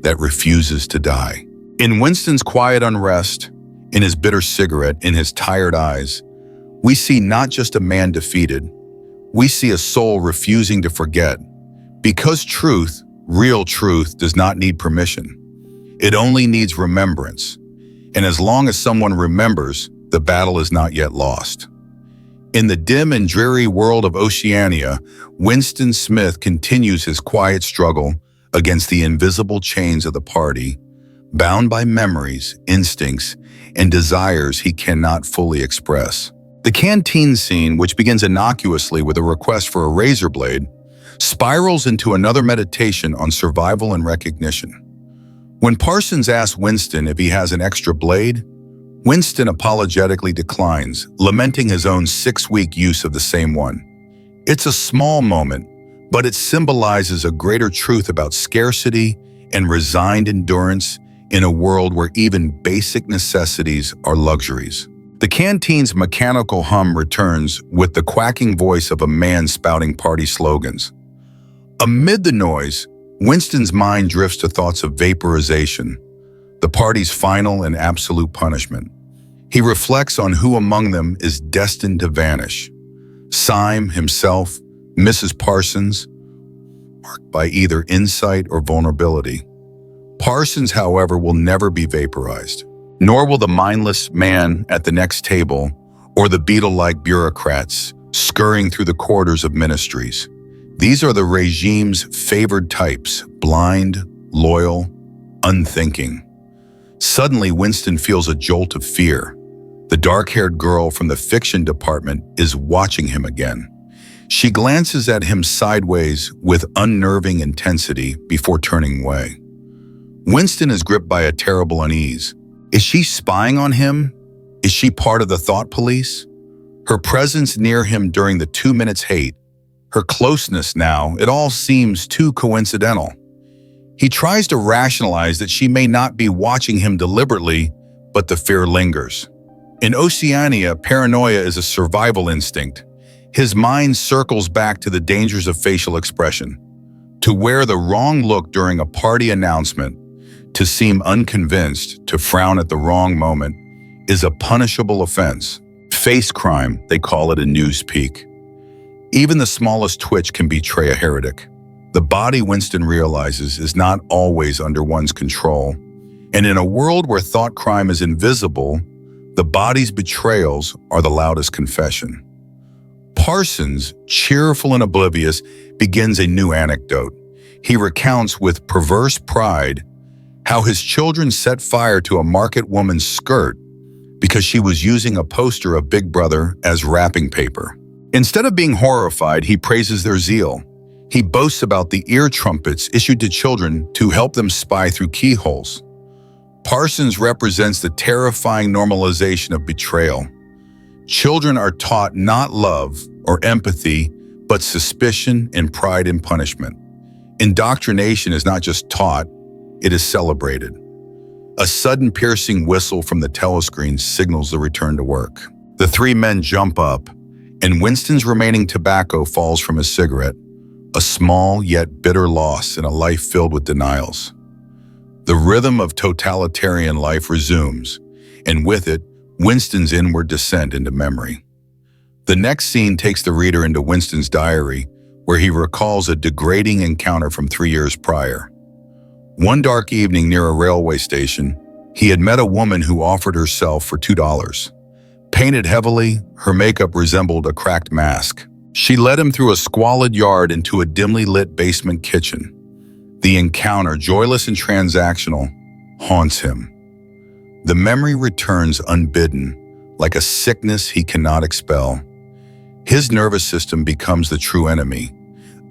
that refuses to die. In Winston's quiet unrest, in his bitter cigarette, in his tired eyes, we see not just a man defeated, we see a soul refusing to forget. Because truth, real truth, does not need permission. It only needs remembrance. And as long as someone remembers, the battle is not yet lost. In the dim and dreary world of Oceania, Winston Smith continues his quiet struggle against the invisible chains of the party, bound by memories, instincts, and desires he cannot fully express. The canteen scene, which begins innocuously with a request for a razor blade, spirals into another meditation on survival and recognition. When Parsons asks Winston if he has an extra blade, Winston apologetically declines, lamenting his own 6-week use of the same one. It's a small moment, but it symbolizes a greater truth about scarcity and resigned endurance in a world where even basic necessities are luxuries. The canteen's mechanical hum returns with the quacking voice of a man spouting party slogans. Amid the noise, Winston's mind drifts to thoughts of vaporization, the party's final and absolute punishment. He reflects on who among them is destined to vanish. Syme, himself, Mrs. Parsons, marked by either insight or vulnerability. Parsons, however, will never be vaporized, nor will the mindless man at the next table or the beetle-like bureaucrats scurrying through the corridors of ministries. These are the regime's favored types, blind, loyal, unthinking. Suddenly, Winston feels a jolt of fear. The dark-haired girl from the fiction department is watching him again. She glances at him sideways with unnerving intensity before turning away. Winston is gripped by a terrible unease. Is she spying on him? Is she part of the thought police? Her presence near him during the 2 minutes hate, her closeness now, it all seems too coincidental. He tries to rationalize that she may not be watching him deliberately, but the fear lingers. In Oceania, paranoia is a survival instinct. His mind circles back to the dangers of facial expression. To wear the wrong look during a party announcement, to seem unconvinced, to frown at the wrong moment, is a punishable offense. Face crime, they call it in Newspeak. Even the smallest twitch can betray a heretic. The body, Winston realizes, is not always under one's control. And in a world where thought crime is invisible, the body's betrayals are the loudest confession. Parsons, cheerful and oblivious, begins a new anecdote. He recounts with perverse pride how his children set fire to a market woman's skirt because she was using a poster of Big Brother as wrapping paper. Instead of being horrified, he praises their zeal. He boasts about the ear trumpets issued to children to help them spy through keyholes. Parsons represents the terrifying normalization of betrayal. Children are taught not love or empathy, but suspicion and pride in punishment. Indoctrination is not just taught, it is celebrated. A sudden piercing whistle from the telescreen signals the return to work. The three men jump up, and Winston's remaining tobacco falls from his cigarette, a small yet bitter loss in a life filled with denials. The rhythm of totalitarian life resumes, and with it, Winston's inward descent into memory. The next scene takes the reader into Winston's diary, where he recalls a degrading encounter from 3 years prior. One dark evening near a railway station, he had met a woman who offered herself for $2. Painted heavily, her makeup resembled a cracked mask. She led him through a squalid yard into a dimly lit basement kitchen. The encounter, joyless and transactional, haunts him. The memory returns unbidden, like a sickness he cannot expel. His nervous system becomes the true enemy.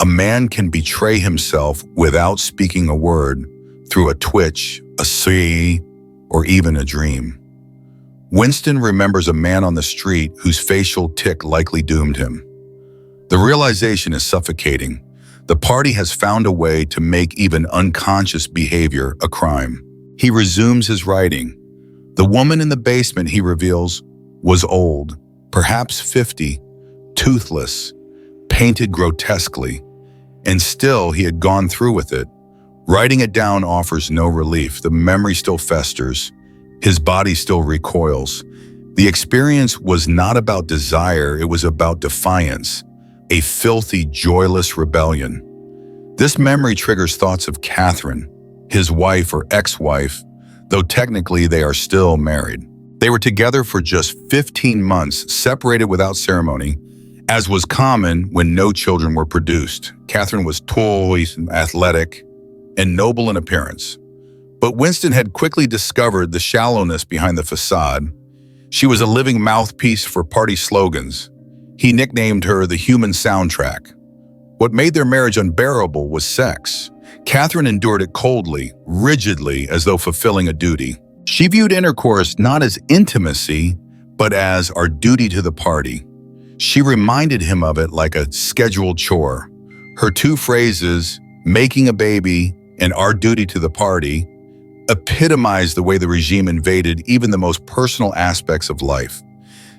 A man can betray himself without speaking a word, through a twitch, a sigh, or even a dream. Winston remembers a man on the street whose facial tic likely doomed him. The realization is suffocating. The party has found a way to make even unconscious behavior a crime. He resumes his writing. The woman in the basement, he reveals, was old, perhaps 50, toothless, painted grotesquely, and still he had gone through with it. Writing it down offers no relief. The memory still festers. His body still recoils. The experience was not about desire, it was about defiance, a filthy, joyless rebellion. This memory triggers thoughts of Catherine, his wife or ex-wife, though technically they are still married. They were together for just 15 months, separated without ceremony, as was common when no children were produced. Catherine was tall, athletic, and noble in appearance. But Winston had quickly discovered the shallowness behind the facade. She was a living mouthpiece for party slogans. He nicknamed her the human soundtrack. What made their marriage unbearable was sex. Catherine endured it coldly, rigidly, as though fulfilling a duty. She viewed intercourse not as intimacy, but as our duty to the party. She reminded him of it like a scheduled chore. Her two phrases, making a baby and our duty to the party, epitomized the way the regime invaded even the most personal aspects of life.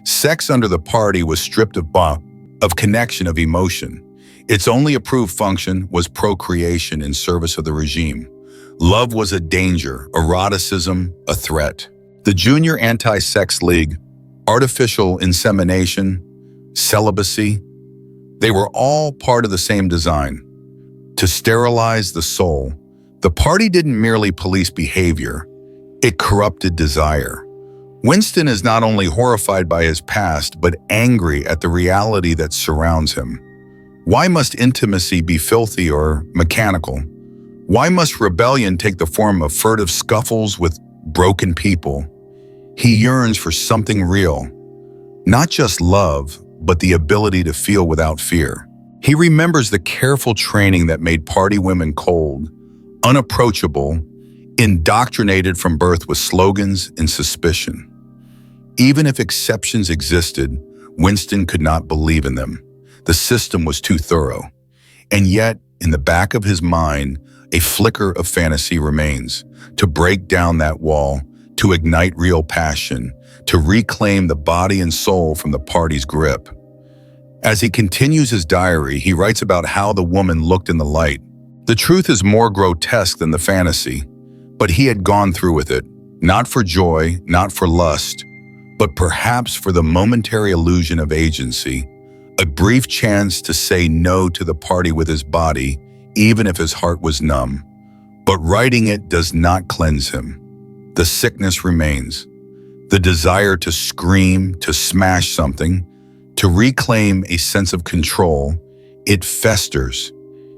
Sex under the party was stripped of connection, of emotion. Its only approved function was procreation in service of the regime. Love was a danger, eroticism a threat. The Junior Anti-Sex League, artificial insemination, celibacy, they were all part of the same design, to sterilize the soul. The party didn't merely police behavior, it corrupted desire. Winston is not only horrified by his past, but angry at the reality that surrounds him. Why must intimacy be filthy or mechanical? Why must rebellion take the form of furtive scuffles with broken people? He yearns for something real, not just love, but the ability to feel without fear. He remembers the careful training that made party women cold, unapproachable, indoctrinated from birth with slogans and suspicion. Even if exceptions existed, Winston could not believe in them. The system was too thorough. And yet, in the back of his mind, a flicker of fantasy remains, to break down that wall, to ignite real passion, to reclaim the body and soul from the party's grip. As he continues his diary, he writes about how the woman looked in the light. The truth is more grotesque than the fantasy, but he had gone through with it, not for joy, not for lust, but perhaps for the momentary illusion of agency, a brief chance to say no to the party with his body, even if his heart was numb. But writing it does not cleanse him. The sickness remains. The desire to scream, to smash something, to reclaim a sense of control, it festers.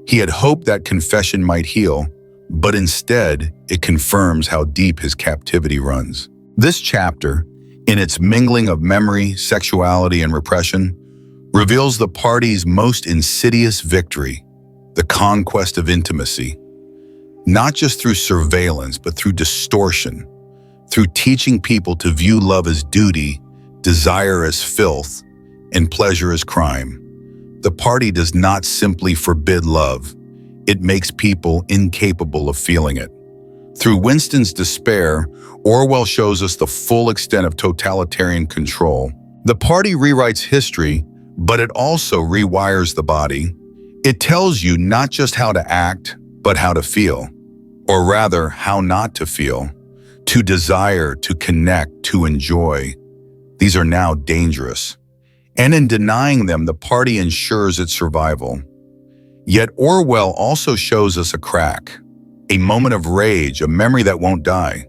He had hoped that confession might heal, but instead, it confirms how deep his captivity runs. This chapter, in its mingling of memory, sexuality, and repression, reveals the party's most insidious victory, the conquest of intimacy, not just through surveillance, but through distortion, through teaching people to view love as duty, desire as filth, and pleasure as crime. The party does not simply forbid love, it makes people incapable of feeling it. Through Winston's despair, Orwell shows us the full extent of totalitarian control. The party rewrites history, but it also rewires the body. It tells you not just how to act, but how to feel, or rather, how not to feel, to desire, to connect, to enjoy. These are now dangerous. And in denying them, the party ensures its survival. Yet Orwell also shows us a crack, a moment of rage, a memory that won't die,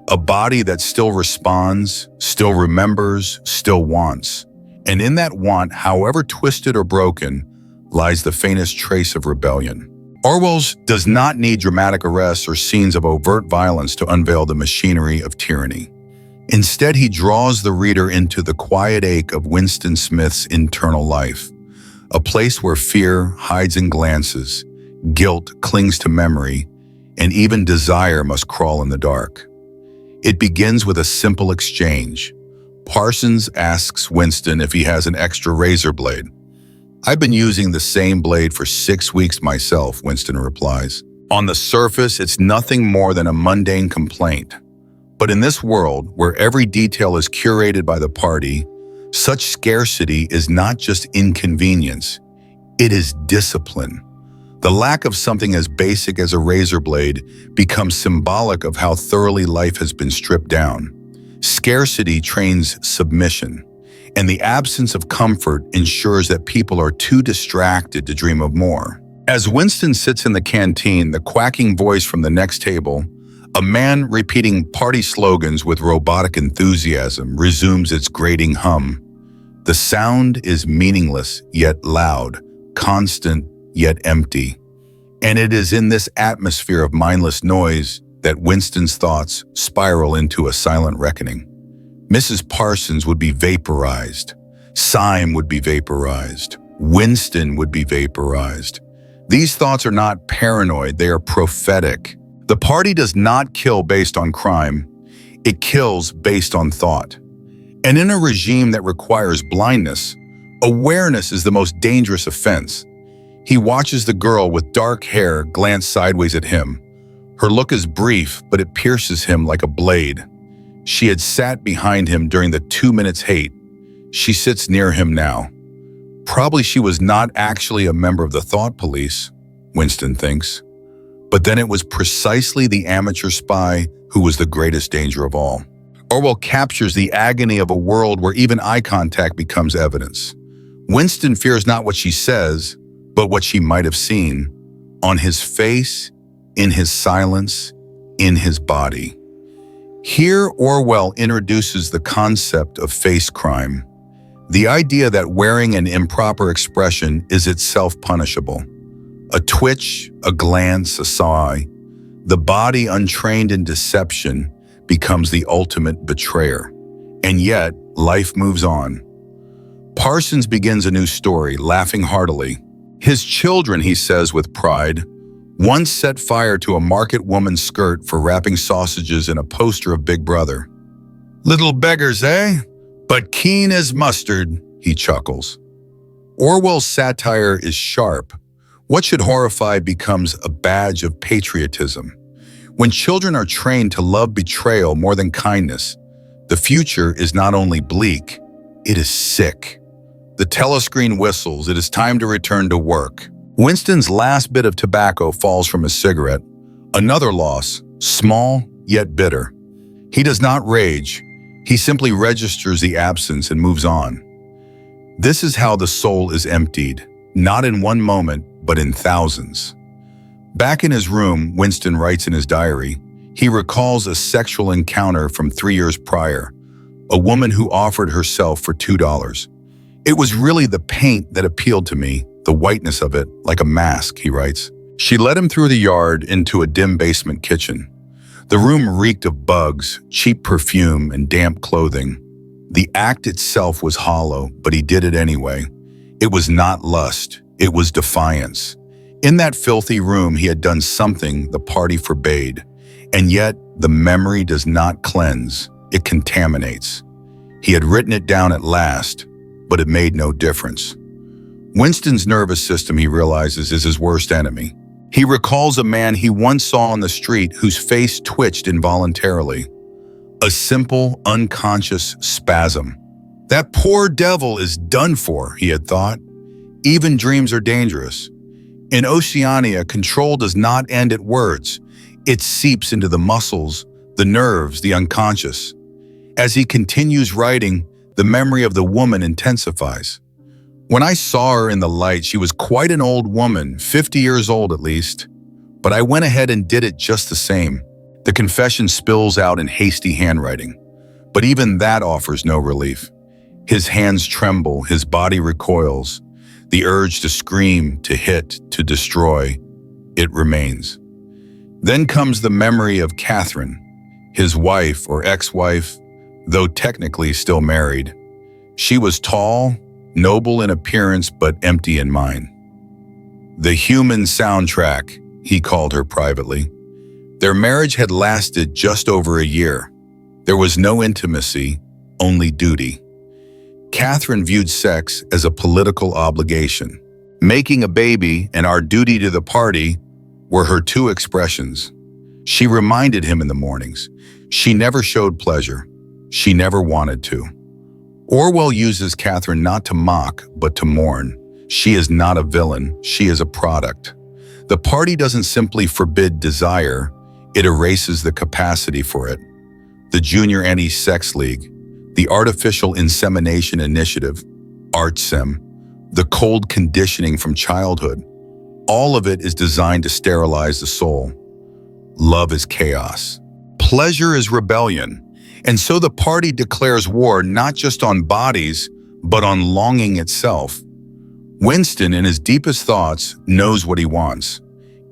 a body that still responds, still remembers, still wants. And in that want, however twisted or broken, lies the faintest trace of rebellion. Orwell's does not need dramatic arrests or scenes of overt violence to unveil the machinery of tyranny. Instead, he draws the reader into the quiet ache of Winston Smith's internal life, a place where fear hides in glances, guilt clings to memory, and even desire must crawl in the dark. It begins with a simple exchange. Parsons asks Winston if he has an extra razor blade. I've been using the same blade for 6 weeks myself, Winston replies. On the surface, it's nothing more than a mundane complaint. But in this world, where every detail is curated by the party, such scarcity is not just inconvenience, it is discipline. The lack of something as basic as a razor blade becomes symbolic of how thoroughly life has been stripped down. Scarcity trains submission, and the absence of comfort ensures that people are too distracted to dream of more. As Winston sits in the canteen, the quacking voice from the next table, a man repeating party slogans with robotic enthusiasm, resumes its grating hum. The sound is meaningless yet loud, constant yet empty. And it is in this atmosphere of mindless noise that Winston's thoughts spiral into a silent reckoning. Mrs. Parsons would be vaporized. Syme would be vaporized. Winston would be vaporized. These thoughts are not paranoid, they are prophetic. The party does not kill based on crime. It kills based on thought. And in a regime that requires blindness, awareness is the most dangerous offense. He watches the girl with dark hair glance sideways at him. Her look is brief, but it pierces him like a blade. She had sat behind him during the 2 minutes hate. She sits near him now. Probably she was not actually a member of the thought police, Winston thinks. But then it was precisely the amateur spy who was the greatest danger of all. Orwell captures the agony of a world where even eye contact becomes evidence. Winston fears not what she says, but what she might have seen, on his face, in his silence, in his body. Here, Orwell introduces the concept of face crime, the idea that wearing an improper expression is itself punishable. A twitch, a glance, a sigh, the body untrained in deception becomes the ultimate betrayer. And yet, life moves on. Parsons begins a new story, laughing heartily. His children, he says with pride, once set fire to a market woman's skirt for wrapping sausages in a poster of Big Brother. Little beggars, eh? But keen as mustard, he chuckles. Orwell's satire is sharp. What should horrify becomes a badge of patriotism. When children are trained to love betrayal more than kindness, the future is not only bleak, it is sick. The telescreen whistles, it is time to return to work. Winston's last bit of tobacco falls from his cigarette. Another loss, small yet bitter. He does not rage. He simply registers the absence and moves on. This is how the soul is emptied, not in one moment, but in thousands. Back in his room, Winston writes in his diary, he recalls a sexual encounter from 3 years prior, a woman who offered herself for $2. It was really the paint that appealed to me, the whiteness of it, like a mask, he writes. She led him through the yard into a dim basement kitchen. The room reeked of bugs, cheap perfume, and damp clothing. The act itself was hollow, but he did it anyway. It was not lust, it was defiance. In that filthy room, he had done something the party forbade. And yet, the memory does not cleanse, it contaminates. He had written it down at last, but it made no difference. Winston's nervous system, he realizes, is his worst enemy. He recalls a man he once saw on the street whose face twitched involuntarily. A simple, unconscious spasm. That poor devil is done for, he had thought. Even dreams are dangerous. In Oceania, control does not end at words. It seeps into the muscles, the nerves, the unconscious. As he continues writing, the memory of the woman intensifies. When I saw her in the light, she was quite an old woman, 50 years old at least. But I went ahead and did it just the same. The confession spills out in hasty handwriting. But even that offers no relief. His hands tremble, his body recoils. The urge to scream, to hit, to destroy, it remains. Then comes the memory of Catherine, his wife or ex-wife, though technically still married. She was tall, noble in appearance, but empty in mind. The human soundtrack, he called her privately. Their marriage had lasted just over a year. There was no intimacy, only duty. Catherine viewed sex as a political obligation. Making a baby and our duty to the party were her two expressions. She reminded him in the mornings. She never showed pleasure. She never wanted to. Orwell uses Catherine not to mock, but to mourn. She is not a villain. She is a product. The party doesn't simply forbid desire, it erases the capacity for it. The Junior Anti-Sex League, the Artificial Insemination Initiative, ARTSIM, the cold conditioning from childhood, all of it is designed to sterilize the soul. Love is chaos. Pleasure is rebellion. And so the party declares war not just on bodies, but on longing itself. Winston, in his deepest thoughts, knows what he wants.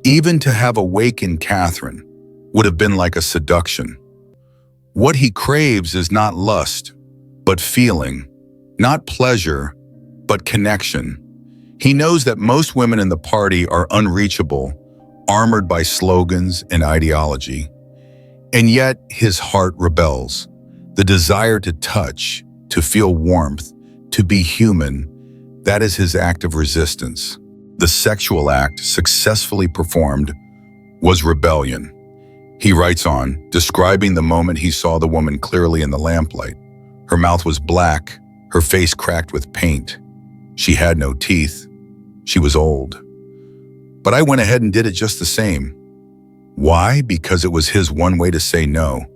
Even to have awakened Catherine would have been like a seduction. What he craves is not lust, but feeling, not pleasure, but connection. He knows that most women in the party are unreachable, armored by slogans and ideology. And yet his heart rebels. The desire to touch, to feel warmth, to be human, that is his act of resistance. The sexual act successfully performed was rebellion. He writes on, describing the moment he saw the woman clearly in the lamplight. Her mouth was black, her face cracked with paint. She had no teeth. She was old. But I went ahead and did it just the same. Why? Because it was his one way to say no,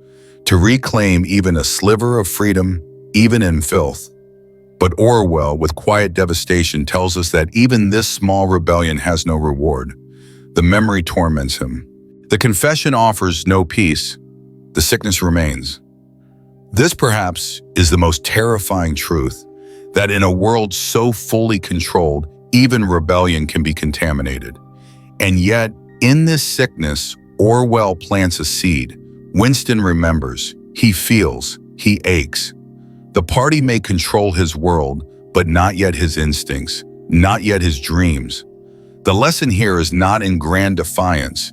to reclaim even a sliver of freedom, even in filth. But Orwell, with quiet devastation, tells us that even this small rebellion has no reward. The memory torments him. The confession offers no peace. The sickness remains. This, perhaps, is the most terrifying truth, that in a world so fully controlled, even rebellion can be contaminated. And yet, in this sickness, Orwell plants a seed. Winston remembers. He feels. He aches. The party may control his world, but not yet his instincts, not yet his dreams. The lesson here is not in grand defiance,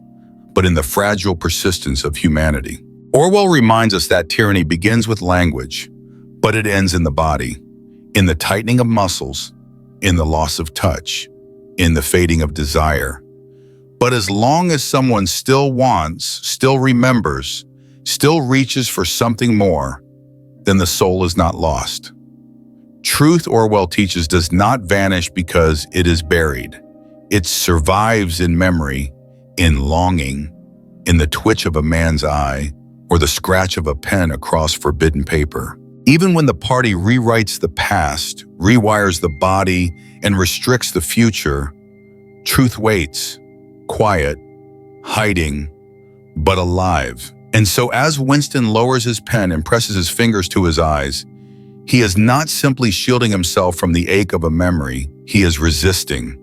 but in the fragile persistence of humanity. Orwell reminds us that tyranny begins with language, but it ends in the body, in the tightening of muscles, in the loss of touch, in the fading of desire. But as long as someone still wants, still remembers, still reaches for something more, then the soul is not lost. Truth, Orwell teaches, does not vanish because it is buried. It survives in memory, in longing, in the twitch of a man's eye, or the scratch of a pen across forbidden paper. Even when the party rewrites the past, rewires the body, and restricts the future, truth waits, quiet, hiding, but alive. And so as Winston lowers his pen and presses his fingers to his eyes, he is not simply shielding himself from the ache of a memory, he is resisting.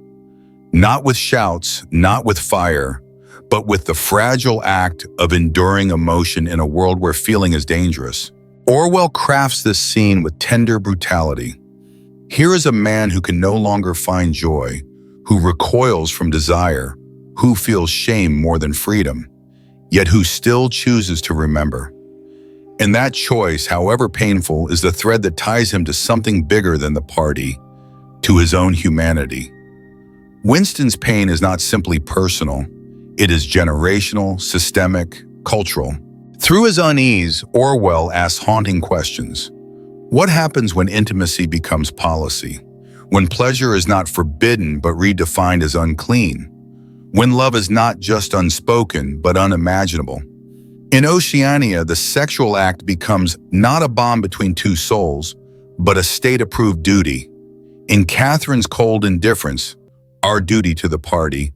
Not with shouts, not with fire, but with the fragile act of enduring emotion in a world where feeling is dangerous. Orwell crafts this scene with tender brutality. Here is a man who can no longer find joy, who recoils from desire, who feels shame more than freedom, yet who still chooses to remember. And that choice, however painful, is the thread that ties him to something bigger than the party, to his own humanity. Winston's pain is not simply personal, it is generational, systemic, cultural. Through his unease, Orwell asks haunting questions. What happens when intimacy becomes policy? When pleasure is not forbidden but redefined as unclean? When love is not just unspoken but unimaginable? In Oceania, the sexual act becomes not a bond between two souls, but a state-approved duty. In Catherine's cold indifference, our duty to the party,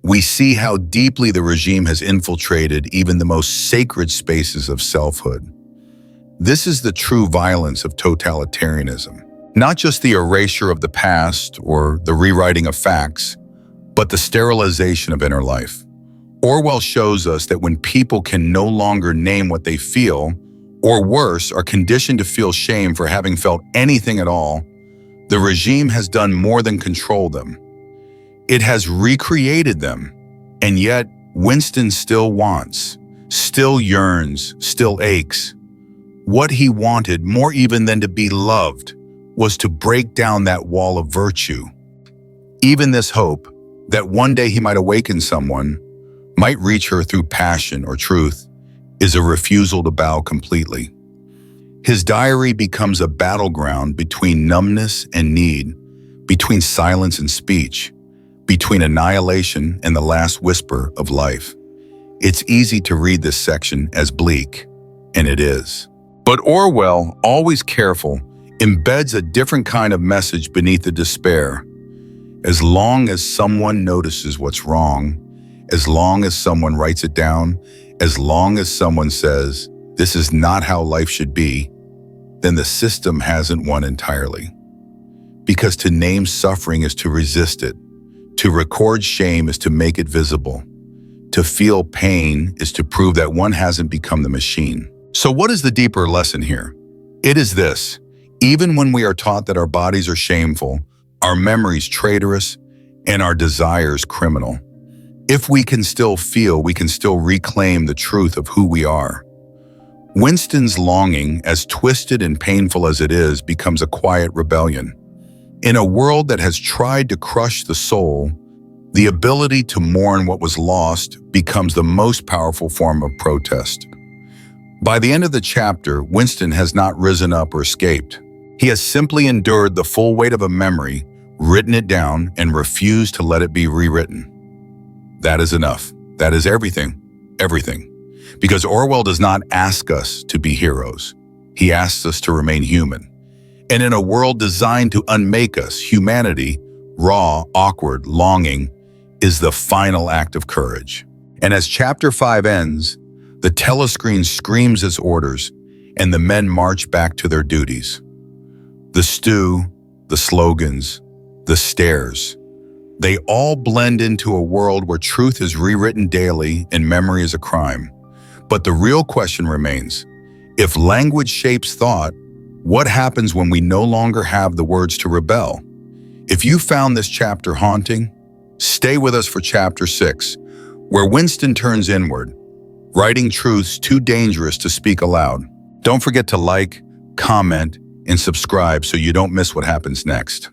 we see how deeply the regime has infiltrated even the most sacred spaces of selfhood. This is the true violence of totalitarianism. Not just the erasure of the past or the rewriting of facts, but the sterilization of inner life. Orwell shows us that when people can no longer name what they feel, or worse, are conditioned to feel shame for having felt anything at all, the regime has done more than control them. It has recreated them, and yet Winston still wants, still yearns, still aches. What he wanted, more even than to be loved, was to break down that wall of virtue. Even this hope that one day he might awaken someone, might reach her through passion or truth, is a refusal to bow completely. His diary becomes a battleground between numbness and need, between silence and speech, between annihilation and the last whisper of life. It's easy to read this section as bleak, and it is. But Orwell, always careful, embeds a different kind of message beneath the despair. As long as someone notices what's wrong, as long as someone writes it down, as long as someone says, this is not how life should be, then the system hasn't won entirely. Because to name suffering is to resist it. To record shame is to make it visible. To feel pain is to prove that one hasn't become the machine. So what is the deeper lesson here? It is this: even when we are taught that our bodies are shameful, our memories traitorous, and our desires criminal, if we can still feel, we can still reclaim the truth of who we are. Winston's longing, as twisted and painful as it is, becomes a quiet rebellion. In a world that has tried to crush the soul, the ability to mourn what was lost becomes the most powerful form of protest. By the end of the chapter, Winston has not risen up or escaped. He has simply endured the full weight of a memory, written it down, and refused to let it be rewritten. That is enough. That is everything. Everything. Because Orwell does not ask us to be heroes. He asks us to remain human. And in a world designed to unmake us, humanity, raw, awkward, longing, is the final act of courage. And as Chapter 5 ends, the telescreen screams its orders, and the men march back to their duties. The stew, the slogans, the stares, they all blend into a world where truth is rewritten daily and memory is a crime. But the real question remains: if language shapes thought, what happens when we no longer have the words to rebel? If you found this chapter haunting, stay with us for Chapter 6, where Winston turns inward, writing truths too dangerous to speak aloud. Don't forget to like, comment, and subscribe so you don't miss what happens next.